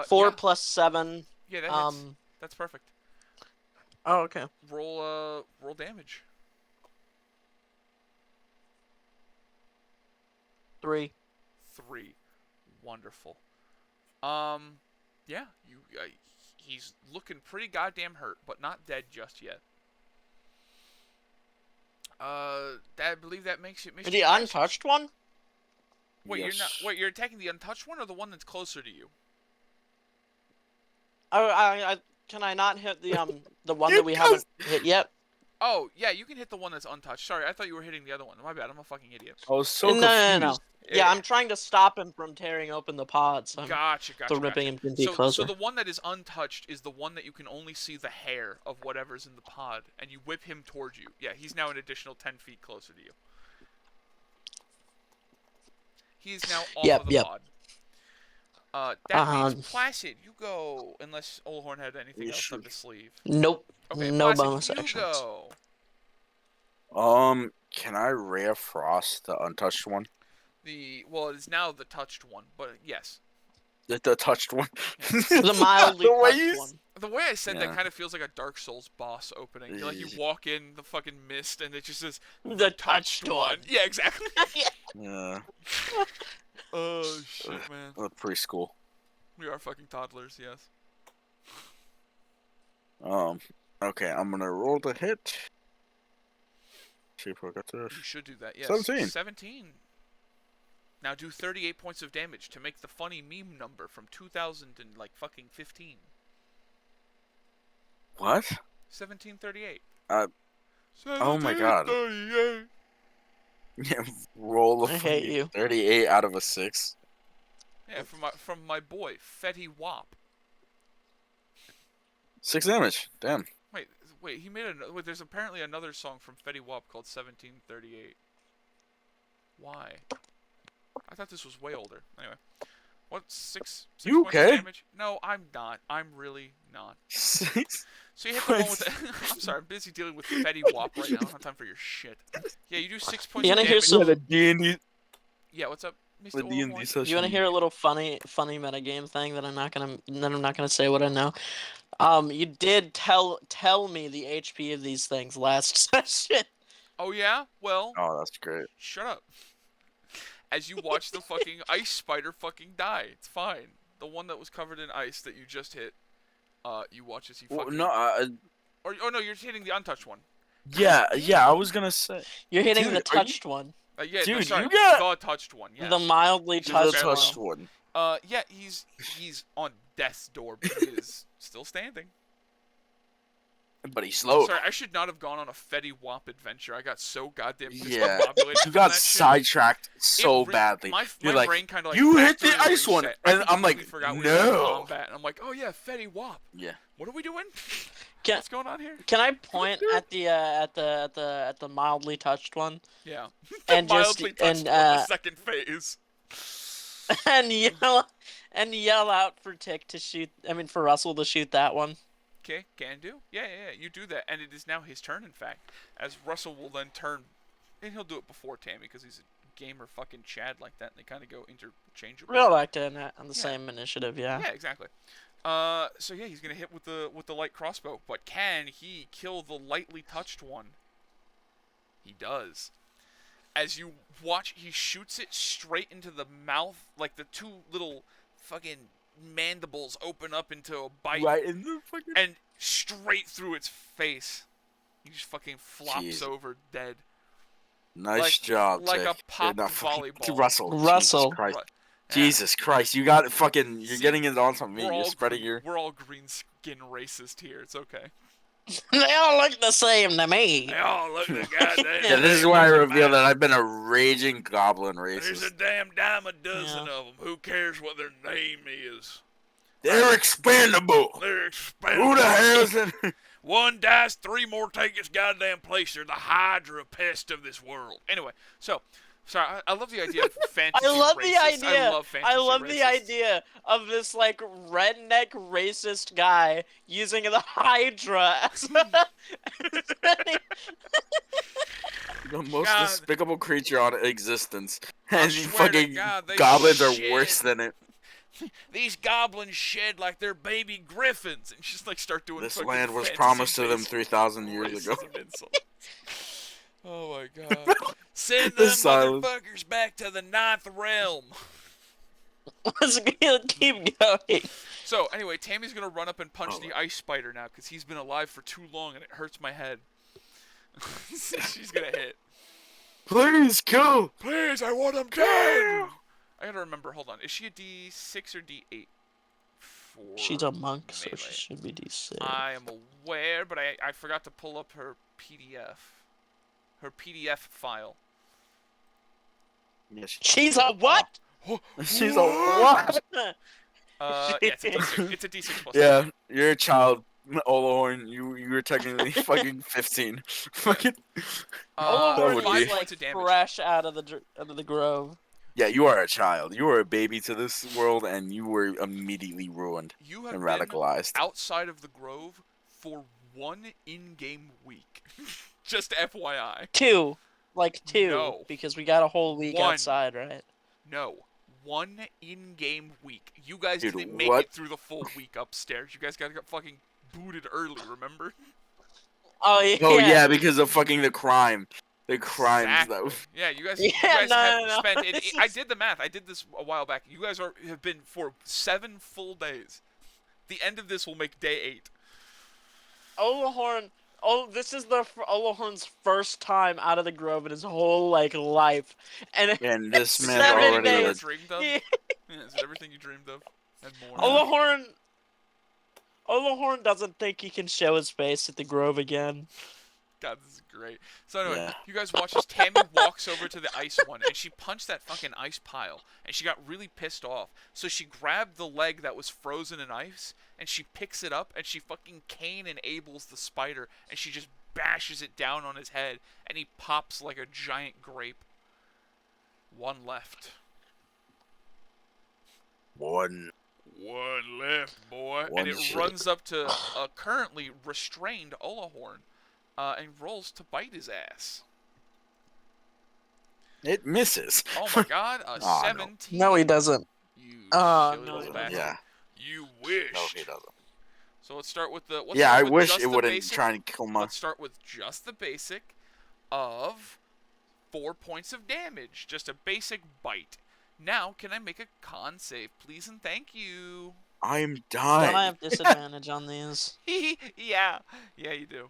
4 yeah, plus 7. yeah, that hits. That's perfect. Oh, okay. Roll damage. 3. 3. Wonderful. Yeah, he's looking pretty goddamn hurt, but not dead just yet. I believe that makes it mission. The untouched one? Wait, Yes. you're attacking the untouched one or the one that's closer to you? Can I not hit the one that we haven't hit yet? Oh, yeah, you can hit the one that's untouched. Sorry, I thought you were hitting the other one. My bad, I'm a fucking idiot. I was so No, confused. no. Yeah, I'm trying to stop him from tearing open the pods. So I'm Gotcha. still ripping him 10 feet So closer. the one that is untouched is the one that you can only see the hair of whatever's in the pod, and you whip him towards you. Yeah, he's now an additional 10 feet closer to you. He's now off of the pod. That means Placid, you go, unless Olhorn had anything else up his sleeve. Nope. Okay, No Placid, bonus you actions. go. Can I Ray of Frost the untouched one? Well, it's now the touched one, but yes. The touched one. The mildly The way touched you one. The way I said that Yeah. kind of feels like a Dark Souls boss opening. You're like you walk in, the fucking mist, and it just says The touched one. Yeah, exactly. Yeah. Oh shit, man. Preschool. We are fucking toddlers, yes. Okay, I'm gonna roll the hit. See if I got this. You should do that. Yes. 17. 17. Now do 38 points of damage to make the funny meme number from 2000 and like fucking 15. What? 1738. Oh my god. 1738. Yeah, roll a I hate fucking you. 38 out of a 6. Yeah, from my boy Fetty Wap. 6 damage. Damn. Wait, he made another. Wait, there's apparently another song from Fetty Wap called 1738. Why? I thought this was way older. Anyway, what's six You points of okay? damage? No, I'm not. I'm really not. 6? So you hit the one with the. I'm sorry, I'm busy dealing with Fetty Wap right now. I don't have time for your shit. Yeah, you do 6 points You of wanna hear damage. some- Yeah, the D&D, Yeah, what's up, Mr. the D&D Orwell? session. You want to hear a little funny metagame thing that I'm not gonna say what I know. You did tell me the HP of these things last session. Oh yeah? Well, Oh, that's great. shut up. As you watch the fucking ice spider fucking die. It's fine. The one that was covered in ice that you just hit. You watch as he Well, fucking. no, Or oh no, you're hitting the untouched one. yeah, I was gonna say. You're hitting Dude, the are you- touched one, Yeah, no, Dude, sorry, you got- the touched one. Yes. the mildly The touched, touched one. one. Yeah, he's on death's door, but he is still standing. But he's slow. Sorry, I should not have gone on a Fetty Wap adventure. I got so goddamn Yeah. discombobulated. You got from that shit. sidetracked so It badly. My You're my like, brain kind of like "You hit factory the ice one," reset. I and I'm like, completely forgot we were in "No." combat. And I'm like, oh yeah, Fetty Wap. Yeah. What are we doing? Can- What's going on here? Can I point at the mildly touched one Yeah. and just Mildly touched and on the second phase. and yell out for Tick to shoot? I mean, for Russell to shoot that one. Okay, can do. Yeah, you do that, and it is now his turn. In fact, as Russell will then turn, and he'll do it before Tammy because he's a gamer fucking Chad like that, and they kind of go interchangeable. Real like to on the Yeah. same initiative, yeah. Yeah, exactly. So yeah, he's gonna hit with the light crossbow, but can he kill the lightly touched one? He does. As you watch, he shoots it straight into the mouth, like the two little fucking mandibles open up into a bite, Right in the fucking. and straight through its face. He just fucking flops Jeez. over dead. Nice like- job, like Tick. a popped You're not fucking- volleyball. Russell. Russell. Jesus Christ. Right. Yeah. Jesus Christ. You got it fucking. You're See, getting it on to me. We're You're all spreading green, your. We're all green skin racist here. It's okay. They all look the same to me. They all look the goddamn. Yeah, this is why I reveal that I've been a raging goblin There's a racist. damn dime a dozen Yeah. of them. Who cares what their name is? They're expendable. They're Who expendable. the hell's in? One dies, three more take its goddamn place. They're the Hydra pest of this world. Anyway, so sorry, I love the idea of fantasy. I love the racist. idea. I love fantasy. I love the racist. idea of this like redneck racist guy using the Hydra as The most God. despicable creature on existence. And swear to fucking God, they goblins are shed. worse than it. These goblins shed like they're baby griffins, and just like start doing. This fucking land was fantasy promised to them based 3,000 years ago. racism insults. Oh my God! Send The them silence. motherfuckers back to the ninth realm. Let's keep going. So anyway, Tammy's gonna run up and punch Oh. the ice spider now because he's been alive for too long and it hurts my head. She's gonna hit. Please kill. Please, I want him dead. I gotta remember. Hold on. Is she a D6 or D8? She's a monk, so melee. she should be D6. I am aware, but I forgot to pull up her PDF. Her PDF file. Yes. She's a what? She's a what? Yeah, it's a D6. It's a D6 plus. Yeah, you're a child, Olahorn. You were technically fucking 15. Fucking. Uh, That would 5 be- like points of damage. fresh out of the grove. Yeah, you are a child. You were a baby to this world, and you were immediately ruined You have and been radicalized. outside of the grove for 1 in-game week. Just FYI. Two, No. because we got a whole week One. outside, right? No. 1 in-game week. You guys Dude, didn't make what? it through the full week upstairs. You guys got fucking booted early, remember? Oh yeah. Oh yeah, because of fucking the crime. The crimes Exactly. that. Yeah, you guys, Yeah, you guys no, have no, no. spent. This I is- did the math. I did this a while back. You guys have been for 7 full days. The end of this will make day 8. Olahorn this is Olohorn's first time out of the grove in his whole life, and And this it's man 7 already you ever days. dreamed of? He- Yeah, is it everything you dreamed of and more? Olohorn doesn't think he can show his face at the grove again. God, this is great. So anyway, Yeah. you guys watch as Tammy walks over to the ice one, and she punched that fucking ice pile, and she got really pissed off. So she grabbed the leg that was frozen in ice, and she picks it up, and she fucking Cain and Abel's the spider, and she just bashes it down on his head, and he pops like a giant grape. One left. One. One left, boy. One and it shit. runs up to a currently restrained Olahorn, and rolls to bite his ass. It misses. Oh my god, a no. 17. No, he doesn't. You Oh, silly no, little he bastard. Yeah. You wish. No, he doesn't. So let's start with the. Yeah, I wish just it the wouldn't basic. try and kill my. Let's start with just the basic of 4 points of damage. Just a basic bite. Now, can I make a con save, please and thank you? I'm Don't I dying. have disadvantage on these? Yeah, you do.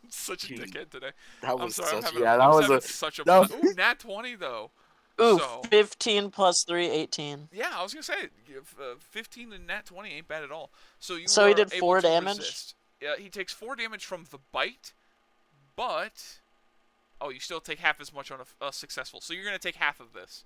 Such a Jeez. dickhead today. That I'm was sorry, I'm such. having, Yeah, I'm that was having a. such a. that was- Ooh, nat 20 though. Ooh, So- 15 plus 3, 18. Yeah, I was gonna say, 15 and nat 20 ain't bad at all. So you. So he are did able 4 to damage? resist. Yeah, he takes 4 damage from the bite, but oh, you still take half as much on a successful. So you're gonna take half of this.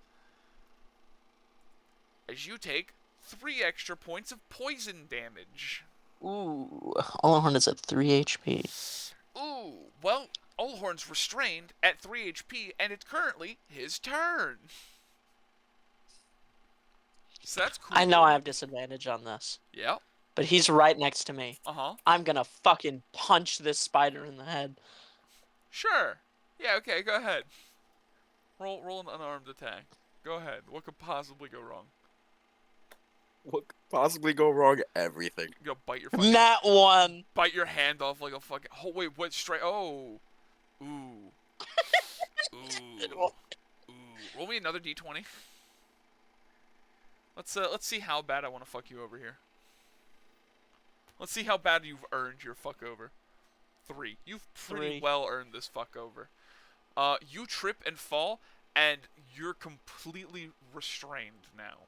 As you take 3 extra points of poison damage. Ooh, Olohorn is at 3 HP. Ooh, well, Olhorn's restrained at 3 HP, and it's currently his turn. So that's cool. I know I have disadvantage on this, Yeah. but he's right next to me. Uh-huh. I'm gonna fucking punch this spider in the head. Sure. Yeah, okay, go ahead. Roll an unarmed attack. Go ahead. What could possibly go wrong? What could possibly go wrong? Everything. You go bite your fucking... Nat 1. Bite your hand off like a fucking... Oh, wait, what straight... Oh. Ooh. Ooh. Ooh. Roll me another d20. Let's see how bad I want to fuck you over here. Let's see how bad you've earned your fuck over. 3. You've pretty 3. well earned this fuck over. You trip and fall, and you're completely restrained now.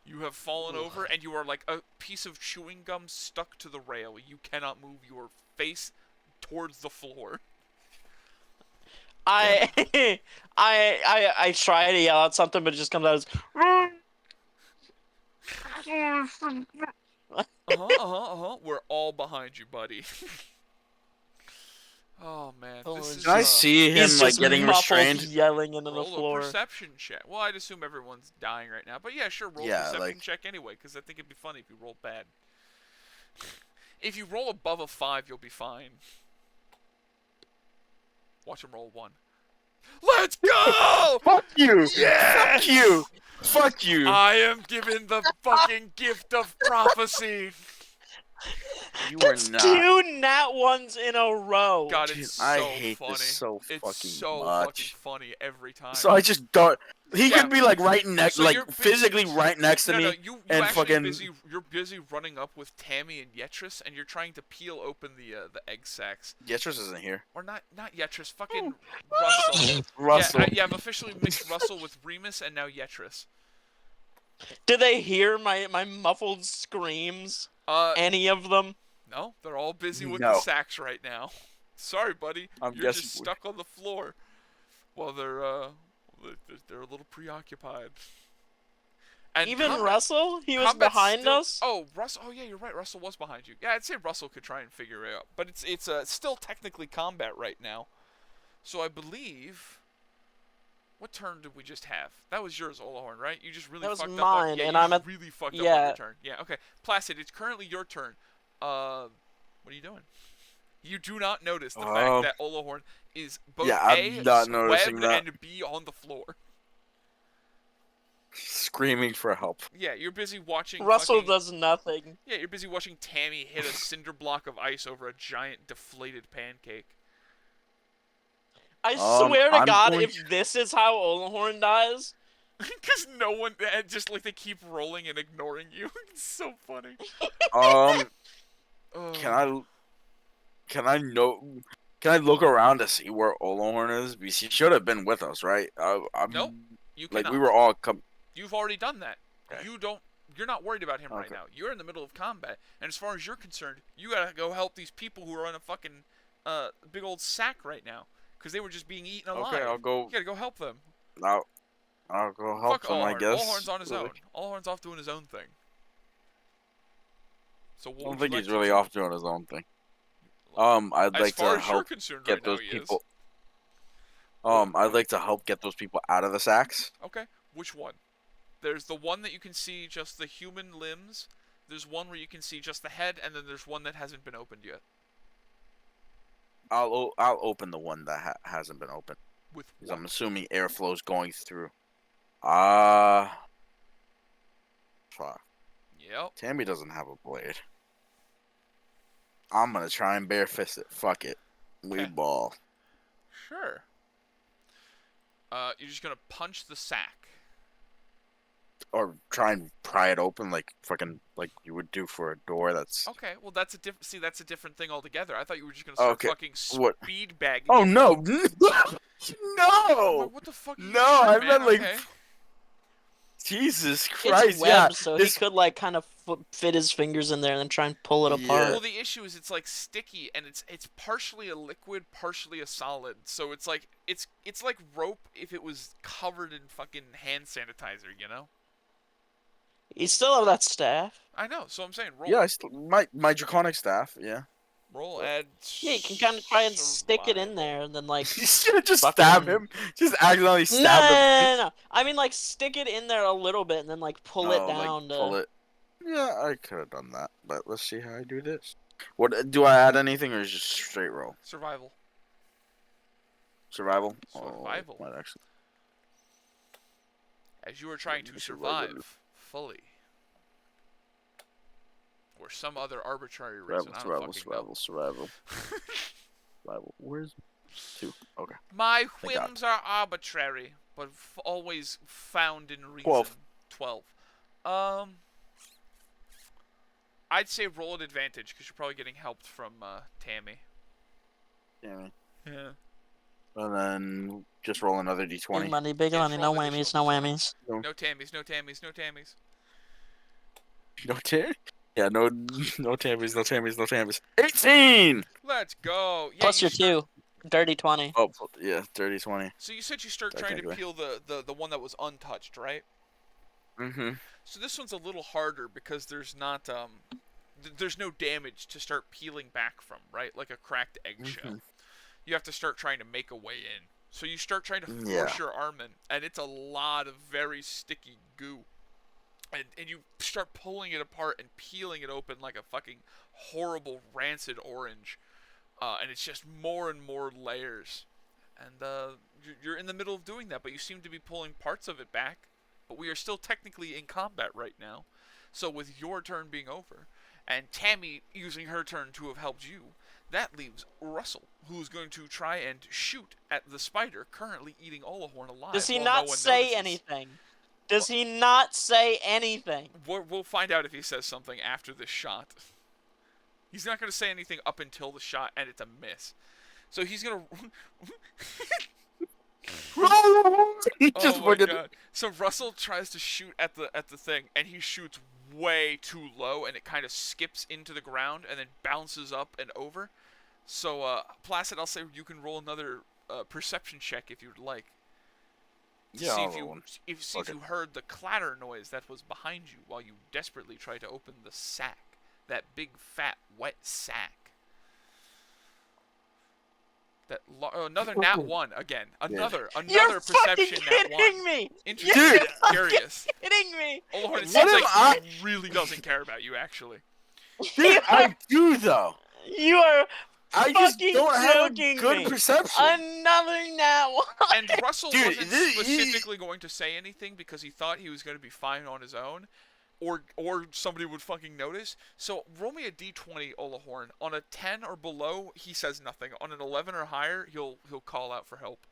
You have fallen over, and you are like a piece of chewing gum stuck to the rail. You cannot move your face towards the floor. I try to yell out something, but it just comes out as. We're all behind you, buddy. Oh man, Oh, this is. Can I see him He's like just getting muffled, restrained? yelling into the Roll a floor. perception check. Well, I'd assume everyone's dying right now, but yeah, sure, roll a Yeah, perception like- check anyway, because I think it'd be funny if you rolled bad. If you roll above a 5, you'll be fine. Watch him roll 1. Let's go! Fuck you! Yes! Fuck you! Fuck you! I am given the fucking gift of prophecy. You are That's not. 2 nat 1s in a row. God, Dude, it's so I hate funny. this so It's fucking so much. fucking funny every time. So I just don't. He Yeah. could be like right next, So like you're busy- physically right next to no, me. no, you and actually fucking- you're busy running up with Tammy and Yetris, and you're trying to peel open the egg sacs. Yetris isn't here. Or not Yetris, fucking Russell. Russell. Yeah, I've officially mixed Russell with Remus and now Yetris. Did they hear my muffled screams? Any of them? No, they're all busy with No. the sacks right now. Sorry, buddy. I'm You're guessing just stuck on the floor. While they're a little preoccupied. And Even combat- Russell? He was combat's behind still- us? Oh, Russell. Oh yeah, you're right. Russell was behind you. Yeah, I'd say Russell could try and figure it out, but it's still technically combat right now. So I believe. What turn did we just have? That was yours, Olahorn, right? You just really That was fucked up. mine, Yeah, and you I'm just at- really fucked up on yeah. your turn. Yeah. Okay. Placid, it's currently your turn. What are you doing? You do not notice the fact that Olahorn is both Yeah, I'm A, not noticing swebbed, that. and B, on the floor. Screaming for help. Yeah, you're busy watching. Russell fucking- does nothing. Yeah, you're busy watching Tammy hit a cinder block of ice over a giant deflated pancake. I swear to I'm God, going- if this is how Olahorn dies, Because no one, and just like they keep rolling and ignoring you. It's so funny. Can I can I know? Can I look around to see where Olohorn is? Because he should have been with us, right? I'm Nope. You like cannot. we were all come. You've already done that. Okay. You're not worried about him right Okay. now. You're in the middle of combat, and as far as you're concerned, you gotta go help these people who are on a fucking big old sack right now, because they were just being eaten alive. Okay, I'll go. You gotta go help them. I'll go help Fuck them. I Allhorn. guess. Allhorn's on his own. Allhorn's off doing his own thing. So I what don't would think you like he's to really do? off doing his own thing. I'd As like far to as you're help concerned get right now, those he people. is. I'd like to help get those people out of the sacks. Okay, which one? There's the one that you can see just the human limbs. There's one where you can see just the head, and then there's one that hasn't been opened yet. I'll open the one that hasn't been opened. With 'Cause what? I'm assuming airflow's going through. Fuck. Yep. Tammy doesn't have a blade. I'm gonna try and bare fist it. Fuck it. We Okay. ball. Sure. You're just gonna punch the sack. Or try and pry it open like fucking like you would do for a door that's Okay, well that's a different. See, that's a different thing altogether. I thought you were just gonna start Okay, fucking what? speed bagging. Oh it. no. What, No! what the fuck? Are you No, doing, I man? meant like Okay. Jesus It's Christ, webbed, yeah. so This he could like kind of fit his fingers in there and then try and pull it Yeah. apart. Well, the issue is it's like sticky, and it's partially a liquid, partially a solid. So it's like like rope if it was covered in fucking hand sanitizer, you know? You still have that staff. I know. So I'm saying roll. Yeah, my draconic staff, yeah. Roll. Add. Yeah, you can kind of try and stick it in survival. there and then like. He's gonna just Fucking- stab him. Just accidentally No, stab him. no. I mean, like stick it in there a little bit and then like pull it Oh, down. like, pull it. Yeah, I could have done that, but let's see how I do this. What do I add anything or is it just straight roll? Survival. Survival. Survival. Oh, might actually. As you are trying to Survival. survive fully, or some other arbitrary reason. Survival, I survival, don't survival, fucking survival, survival. Where's 2? Okay. know. My Thank God. whims are arbitrary, but always found in reason. 12. 12. I'd say roll at advantage because you're probably getting helped from Tammy. Yeah. Yeah. And then just roll another Big d20. money, big Yeah, money, just no roll whammies, additional no d20. whammies. No Tammys, no Tammys, no Tammys. No Tammy? Yeah, no Tammys, no Tammys, no Tammys. 18! Let's go. Yeah, Plus you your start- 2. Dirty 20. Oh, yeah, 30, 20. So you said you start That trying to can't be. peel the one that was untouched, right? Mm-hmm. So this one's a little harder because there's not there's no damage to start peeling back from, right? Like a cracked eggshell. Mhm. You have to start trying to make a way in. So you start trying to force Yeah. your arm in, and it's a lot of very sticky goo. And you start pulling it apart and peeling it open like a fucking horrible rancid orange. And it's just more and more layers. And you're in the middle of doing that, but you seem to be pulling parts of it back. But we are still technically in combat right now. So with your turn being over, and Tammy using her turn to have helped you, that leaves Russell, who's going to try and shoot at the spider currently eating Olahorn alive. Does he while not no one say notices. anything? Does he not say anything? We'll find out if he says something after this shot. He's not going to say anything up until the shot, and it's a miss. So he's going to... He Oh just my fucking. god. So Russell tries to shoot at the thing, and he shoots way too low, and it kind of skips into the ground and then bounces up and over. So Placid, I'll say you can roll another perception check if you'd like. To Yeah, see I'll if roll you one. see if Okay. you heard the clatter noise that was behind you while you desperately tried to open the sack, that big fat wet sack. That another nat 1 again. Another You're perception fucking nat 1. kidding me! Interesting. Dude, Curious. Kidding me! Olahorn, it What seems am like I- he really doesn't care about you, actually. Dude, I do though. You are I just fucking don't have a joking good me. perception. Another nat 1! And Russell Dude, wasn't this- specifically going to say anything because he thought he was going to be fine on his own, or somebody would fucking notice. So roll me a d20, Olahorn. On a 10 or below, he says nothing. On an 11 or higher, he'll call out for help.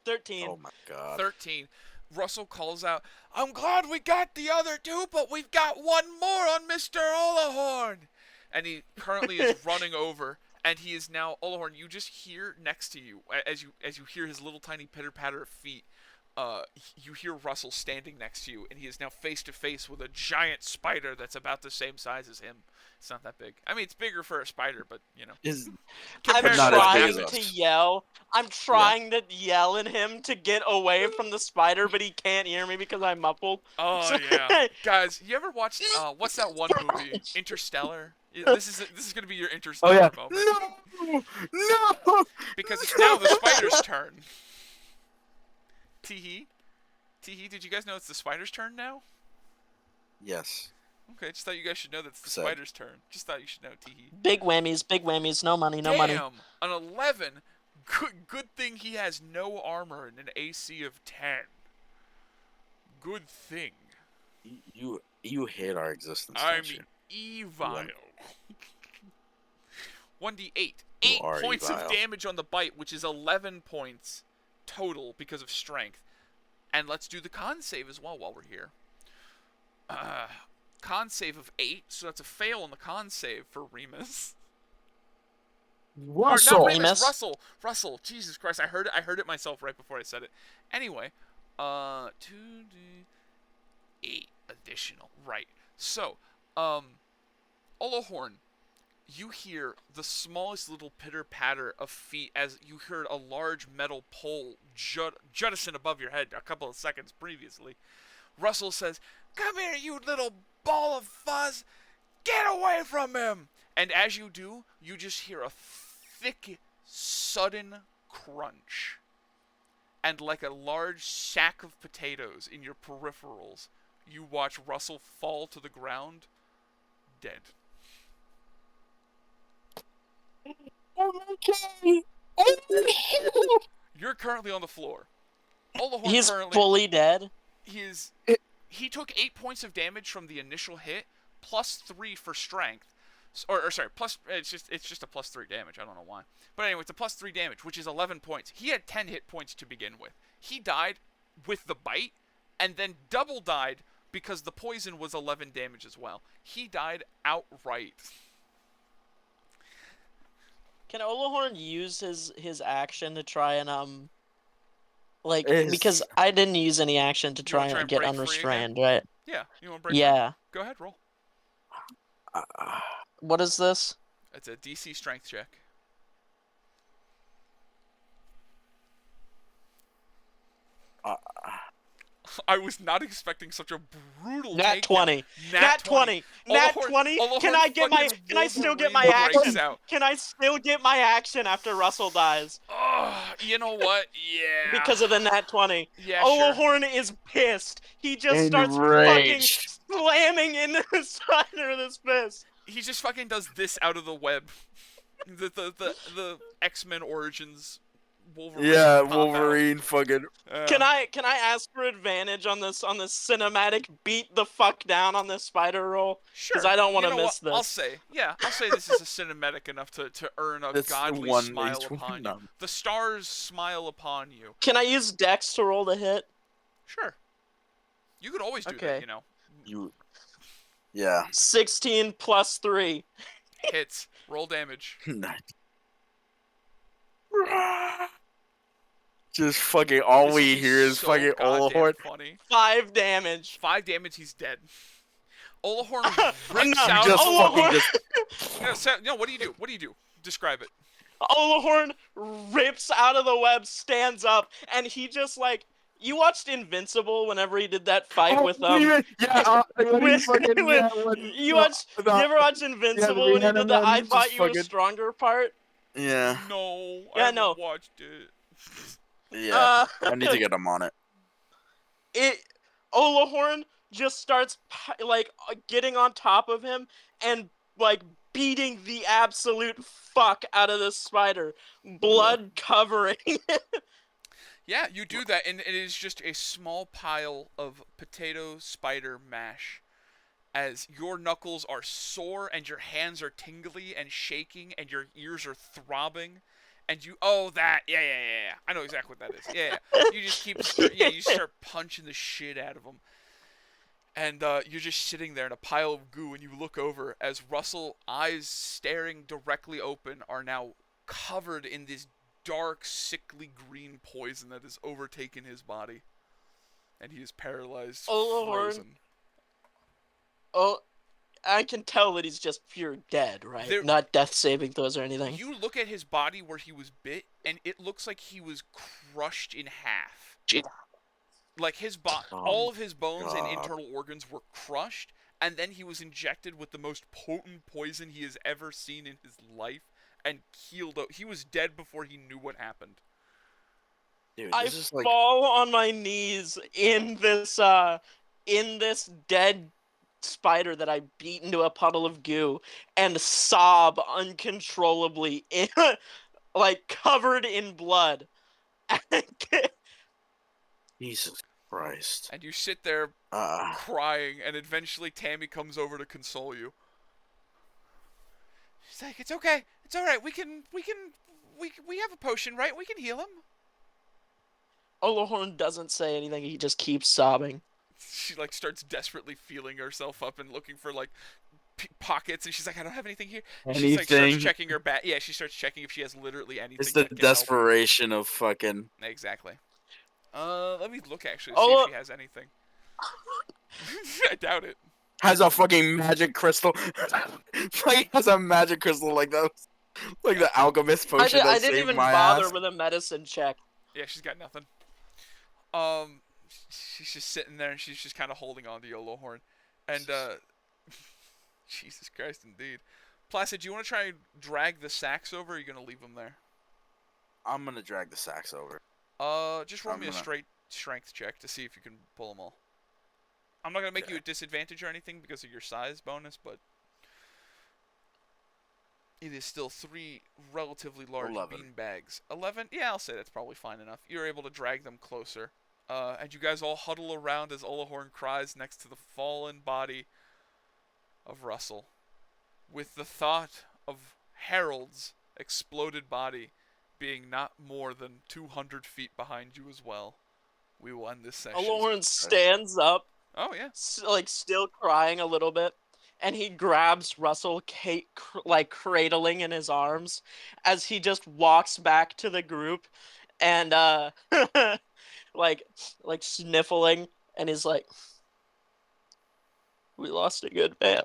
13. Oh my god. 13. Russell calls out, "I'm glad we got the other two, but we've got one more on Mr. Olahorn." And he currently is running over, and he is now Olahorn. You just hear next to you as you hear his little tiny pitter patter of feet. You hear Russell standing next to you, and he is now face to face with a giant spider that's about the same size as him. It's not that big. I mean, it's bigger for a spider, but you know. Is I'm Compared not to as what big trying as happens. to us. yell. I'm trying to yell at him to get away from the spider, but he can't hear me because I'm muffled. Oh yeah, guys, you ever watched what's that one movie, Interstellar? This is gonna be your Oh Interstellar yeah. moment No. because it's now the spider's turn. Teehee, did you guys know it's the spider's turn now? Yes. Okay, just thought you guys should know that it's the Sad. spider's turn. Just thought you should know, Teehee. Big whammies, no money, no money. Damn, an 11. Good thing he has no armor and an AC of 10. Good thing. You hate our existence. I'm don't you? evil. 1d8. You 8 are points of evil. damage on the bite, which is 11 points total because of strength. And let's do the con save as well while we're here. Con save of 8, so that's a fail on the con save for Remus. Or Russell. not Remus, Remus. Russell. Jesus Christ, I heard it myself right before I said it. Anyway, 2d8 additional. Right. So, Olahorn, you hear the smallest little pitter patter of feet as you heard a large metal pole jettison above your head a couple of seconds previously. Russell says, "Come here, you little ball of fuzz! Get away from him!" And as you do, you just hear a thick, sudden crunch. And like a large sack of potatoes in your peripherals, you watch Russell fall to the ground, dead. Okay. You're currently on the floor. Olahorn He's currently fully dead. he took 8 points of damage from the initial hit, plus 3 for strength. Or sorry, plus it's just a plus 3 damage. I don't know why. But anyway, it's a plus 3 damage, which is 11 points. He had 10 hit points to begin with. He died with the bite, and then double died because the poison was 11 damage as well. He died outright. Can Olahorn use his action to try and Is- because I didn't use any action to try wanna try and and get break free unrestrained, right? Yeah, you want to break? free? Yeah. Go ahead, roll. What is this? It's a DC strength check. I was not expecting such a brutal Nat takedown. 20. Nat 20. Nat Olahorn- 20. Can Olahorn I get my? fucking Can I still get my Wolverine breaks action? out. Can I still get my action after Russell dies You know what? Yeah. because of the Nat 20? yeah, sure. Olahorn is pissed. He just starts fucking Enraged. slamming into the spider with his fist. He just fucking does this out of the web. The X-Men Origins Wolverine. Yeah, pop out. Wolverine fucking. Can I ask for advantage on this cinematic beat the fuck down on this spider roll? Sure. 'Cause I don't wanna You know miss what? I'll this. say this is a cinematic enough to earn a That's godly one smile ace upon you. none. The stars smile upon you. Can I use Dex to roll the hit? Sure. You could always do that, Okay. you know. You. Yeah. 16 plus 3. Hits. Roll damage. Just fucking all This we is hear is so fucking goddamn Olahorn. funny. 5 damage. 5 damage, he's dead. Olahorn No, rips you out. Just Olahorn- fucking just. No, what do you do? What do you do? Describe it. Olahorn rips out of the web, stands up, and he just like you watched Invincible whenever he did that fight with yeah, when he with- fucking, with- yeah, when- you no, watched no, you ever watch Invincible when he did the Rhiannon I just thought you were fucking- stronger part? Yeah, No, Yeah, I haven't no. watched it. yeah. I need to get him on it. Olahorn just starts getting on top of him and like beating the absolute fuck out of this spider, blood covering. Yeah, you do that, and it is just a small pile of potato spider mash. As your knuckles are sore, and your hands are tingly and shaking, and your ears are throbbing, and you yeah. I know exactly what that is. Yeah. You just you start punching the shit out of him. And you're just sitting there in a pile of goo, and you look over as Russell, eyes staring directly open, are now covered in this dark, sickly green poison that has overtaken his body. And he is paralyzed, Oh, Lord. frozen. Oh, I can tell that he's just pure dead, right? There- Not death saving throws or anything. You look at his body where he was bit, and it looks like he was crushed in half. Gee. Like Oh all of his bones and God. internal organs were crushed, and then he was injected with the most potent poison he has ever seen in his life, and healed up. He was dead before he knew what happened. Dude, I this is like fall on my knees in this dead spider that I beat into a puddle of goo and sob uncontrollably, like covered in blood. Jesus Christ. And you sit there Uh, crying, and eventually Tammy comes over to console you. She's like, "It's okay. It's all right. We have a potion, right? We can heal him." Olohorn doesn't say anything. He just keeps sobbing. She like starts desperately feeling herself up and looking for like pockets, and she's like, "I don't have anything here." She's like starts anything. checking her bag. Yeah, she starts checking if she has literally anything. It's the that can help. desperation of fucking. Exactly. Let me look actually see Oh, if she has anything. I doubt it. Has a fucking magic crystal. Like has a magic crystal like that. Like the alchemist potion I that didn't saved even my bother ass. with a medicine check. Yeah, she's got nothing. She's just sitting there, and she's just kind of holding on to Yolohorn, and Jesus Christ, indeed. Placid, do you want to try and drag the sacks over? Or are you gonna leave them there? I'm gonna drag the sacks over. Just roll me a straight strength check to see if you can pull them all. I'm not gonna make you a disadvantage or anything because of your size bonus, but it is still 3 relatively large 11. bean bags. 11? Yeah, I'll say that's probably fine enough. You're able to drag them closer. And you guys all huddle around as Olohorn cries next to the fallen body of Russell, with the thought of Harold's exploded body being not more than 200 feet behind you as well. We will end this session. Olohorn stands up, Oh, yeah. like still crying a little bit, and he grabs Russell, like cradling in his arms, as he just walks back to the group, and like sniffling, and he's like, "We lost a good man."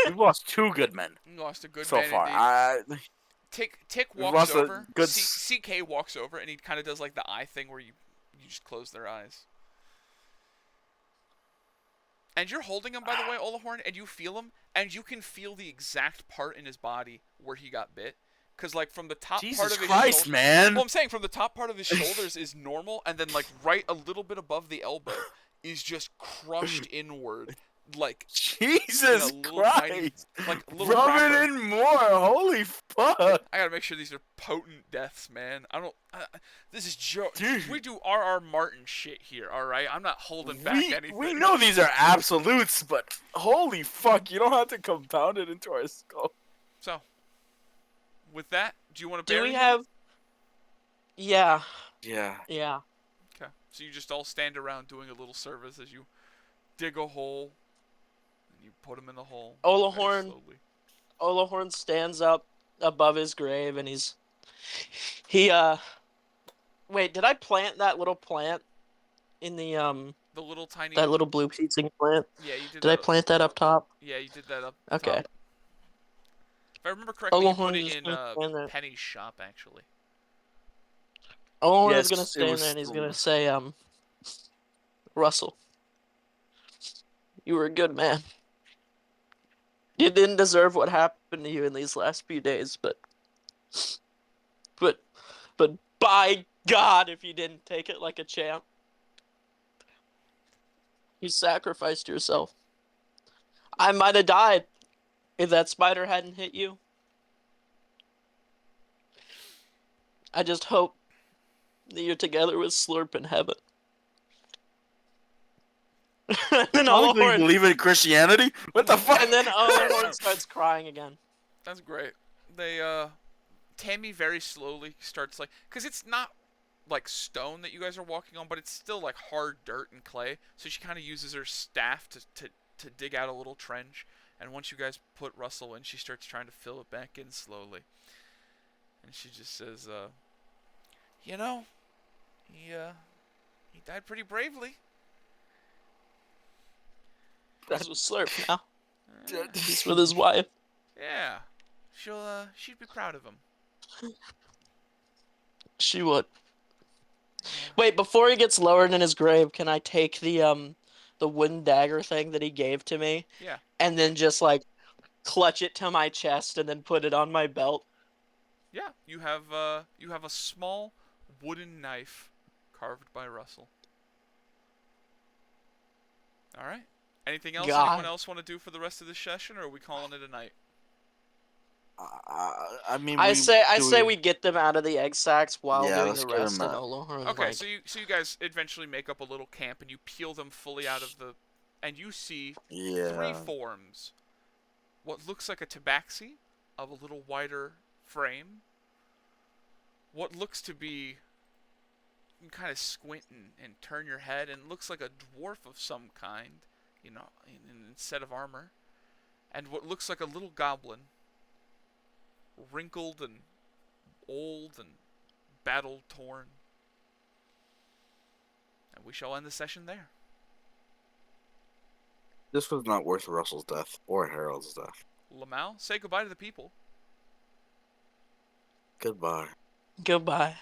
We've lost 2 good men You lost a good so man far. indeed. Tick we've walks lost a over. good CK walks over, and he kind of does like the eye thing where you just close their eyes. And you're holding him, by the way, Olohorn, and you feel him, and you can feel the exact part in his body where he got bit. Because, like, from the top part Jesus of his Christ, shoulder... man. Well, I'm saying from the top part of his shoulders is normal, and then, like, right a little bit above the elbow is just crushed inward. Like, Jesus in a little tiny- Christ. like, a little Rub wrapper. it in more. Holy fuck. I gotta make sure these are potent deaths, man. I don't... this is Dude. We do R.R. Martin shit here, alright? I'm not holding back anything. We know these are absolutes, but holy fuck, you don't have to compound it into our skull. So, with that, do you want to Do bury we him? have? Yeah, Yeah. yeah. Okay. So you just all stand around doing a little service as you dig a hole and you put him in the hole. very Olohorn slowly. Olohorn stands up above his grave, and wait, did I plant that little plant in the The little tiny. that little blue piecing plant? Yeah, you did. Did I that, plant that up top? Yeah, you did that up. Okay. Top. If I remember correctly, you put Olohorn it is in gonna stand there. Penny's shop, actually. Olohorn Yes, is gonna it stand was there, and he's still- gonna say, Russell, you were a good man. You didn't deserve what happened to you in these last few days, but by God, if you didn't take it like a champ, you sacrificed yourself. I might have died if that spider hadn't hit you. I just hope that you're together with Slurp in heaven. And then Oh, you Olohorn, believe in Christianity? What the fuck? and then Olohorn starts crying again. That's great. Tammy very slowly starts like, because it's not like stone that you guys are walking on, but it's still like hard dirt and clay. So she kind of uses her staff to dig out a little trench. And once you guys put Russell in, she starts trying to fill it back in slowly. And she just says, you know, he died pretty bravely. That's what Slurp now. Uh, He's with his wife. yeah, she'd be proud of him. She would. Yeah. Wait, before he gets lowered in his grave, can I take the wooden dagger thing that he gave to me? Yeah. And then just like clutch it to my chest and then put it on my belt? Yeah, you have a small wooden knife carved by Russell. All right. Anything else God. anyone else want to do for the rest of the session, or are we calling it a night? I mean, I say do we get them out of the egg sacs while Yeah, doing let's the get 'em rest in out. Olo. Okay, Like, so you guys eventually make up a little camp and you peel them fully out of the, and you see three Yeah. forms. What looks like a tabaxi of a little wider frame. What looks to be, you can kind of squint and turn your head, and looks like a dwarf of some kind, you know, instead of armor. And what looks like a little goblin, wrinkled and old and battle torn. And we shall end the session there. This was not worth Russell's death or Harold's death. Lamau, say goodbye to the people. Goodbye. goodbye.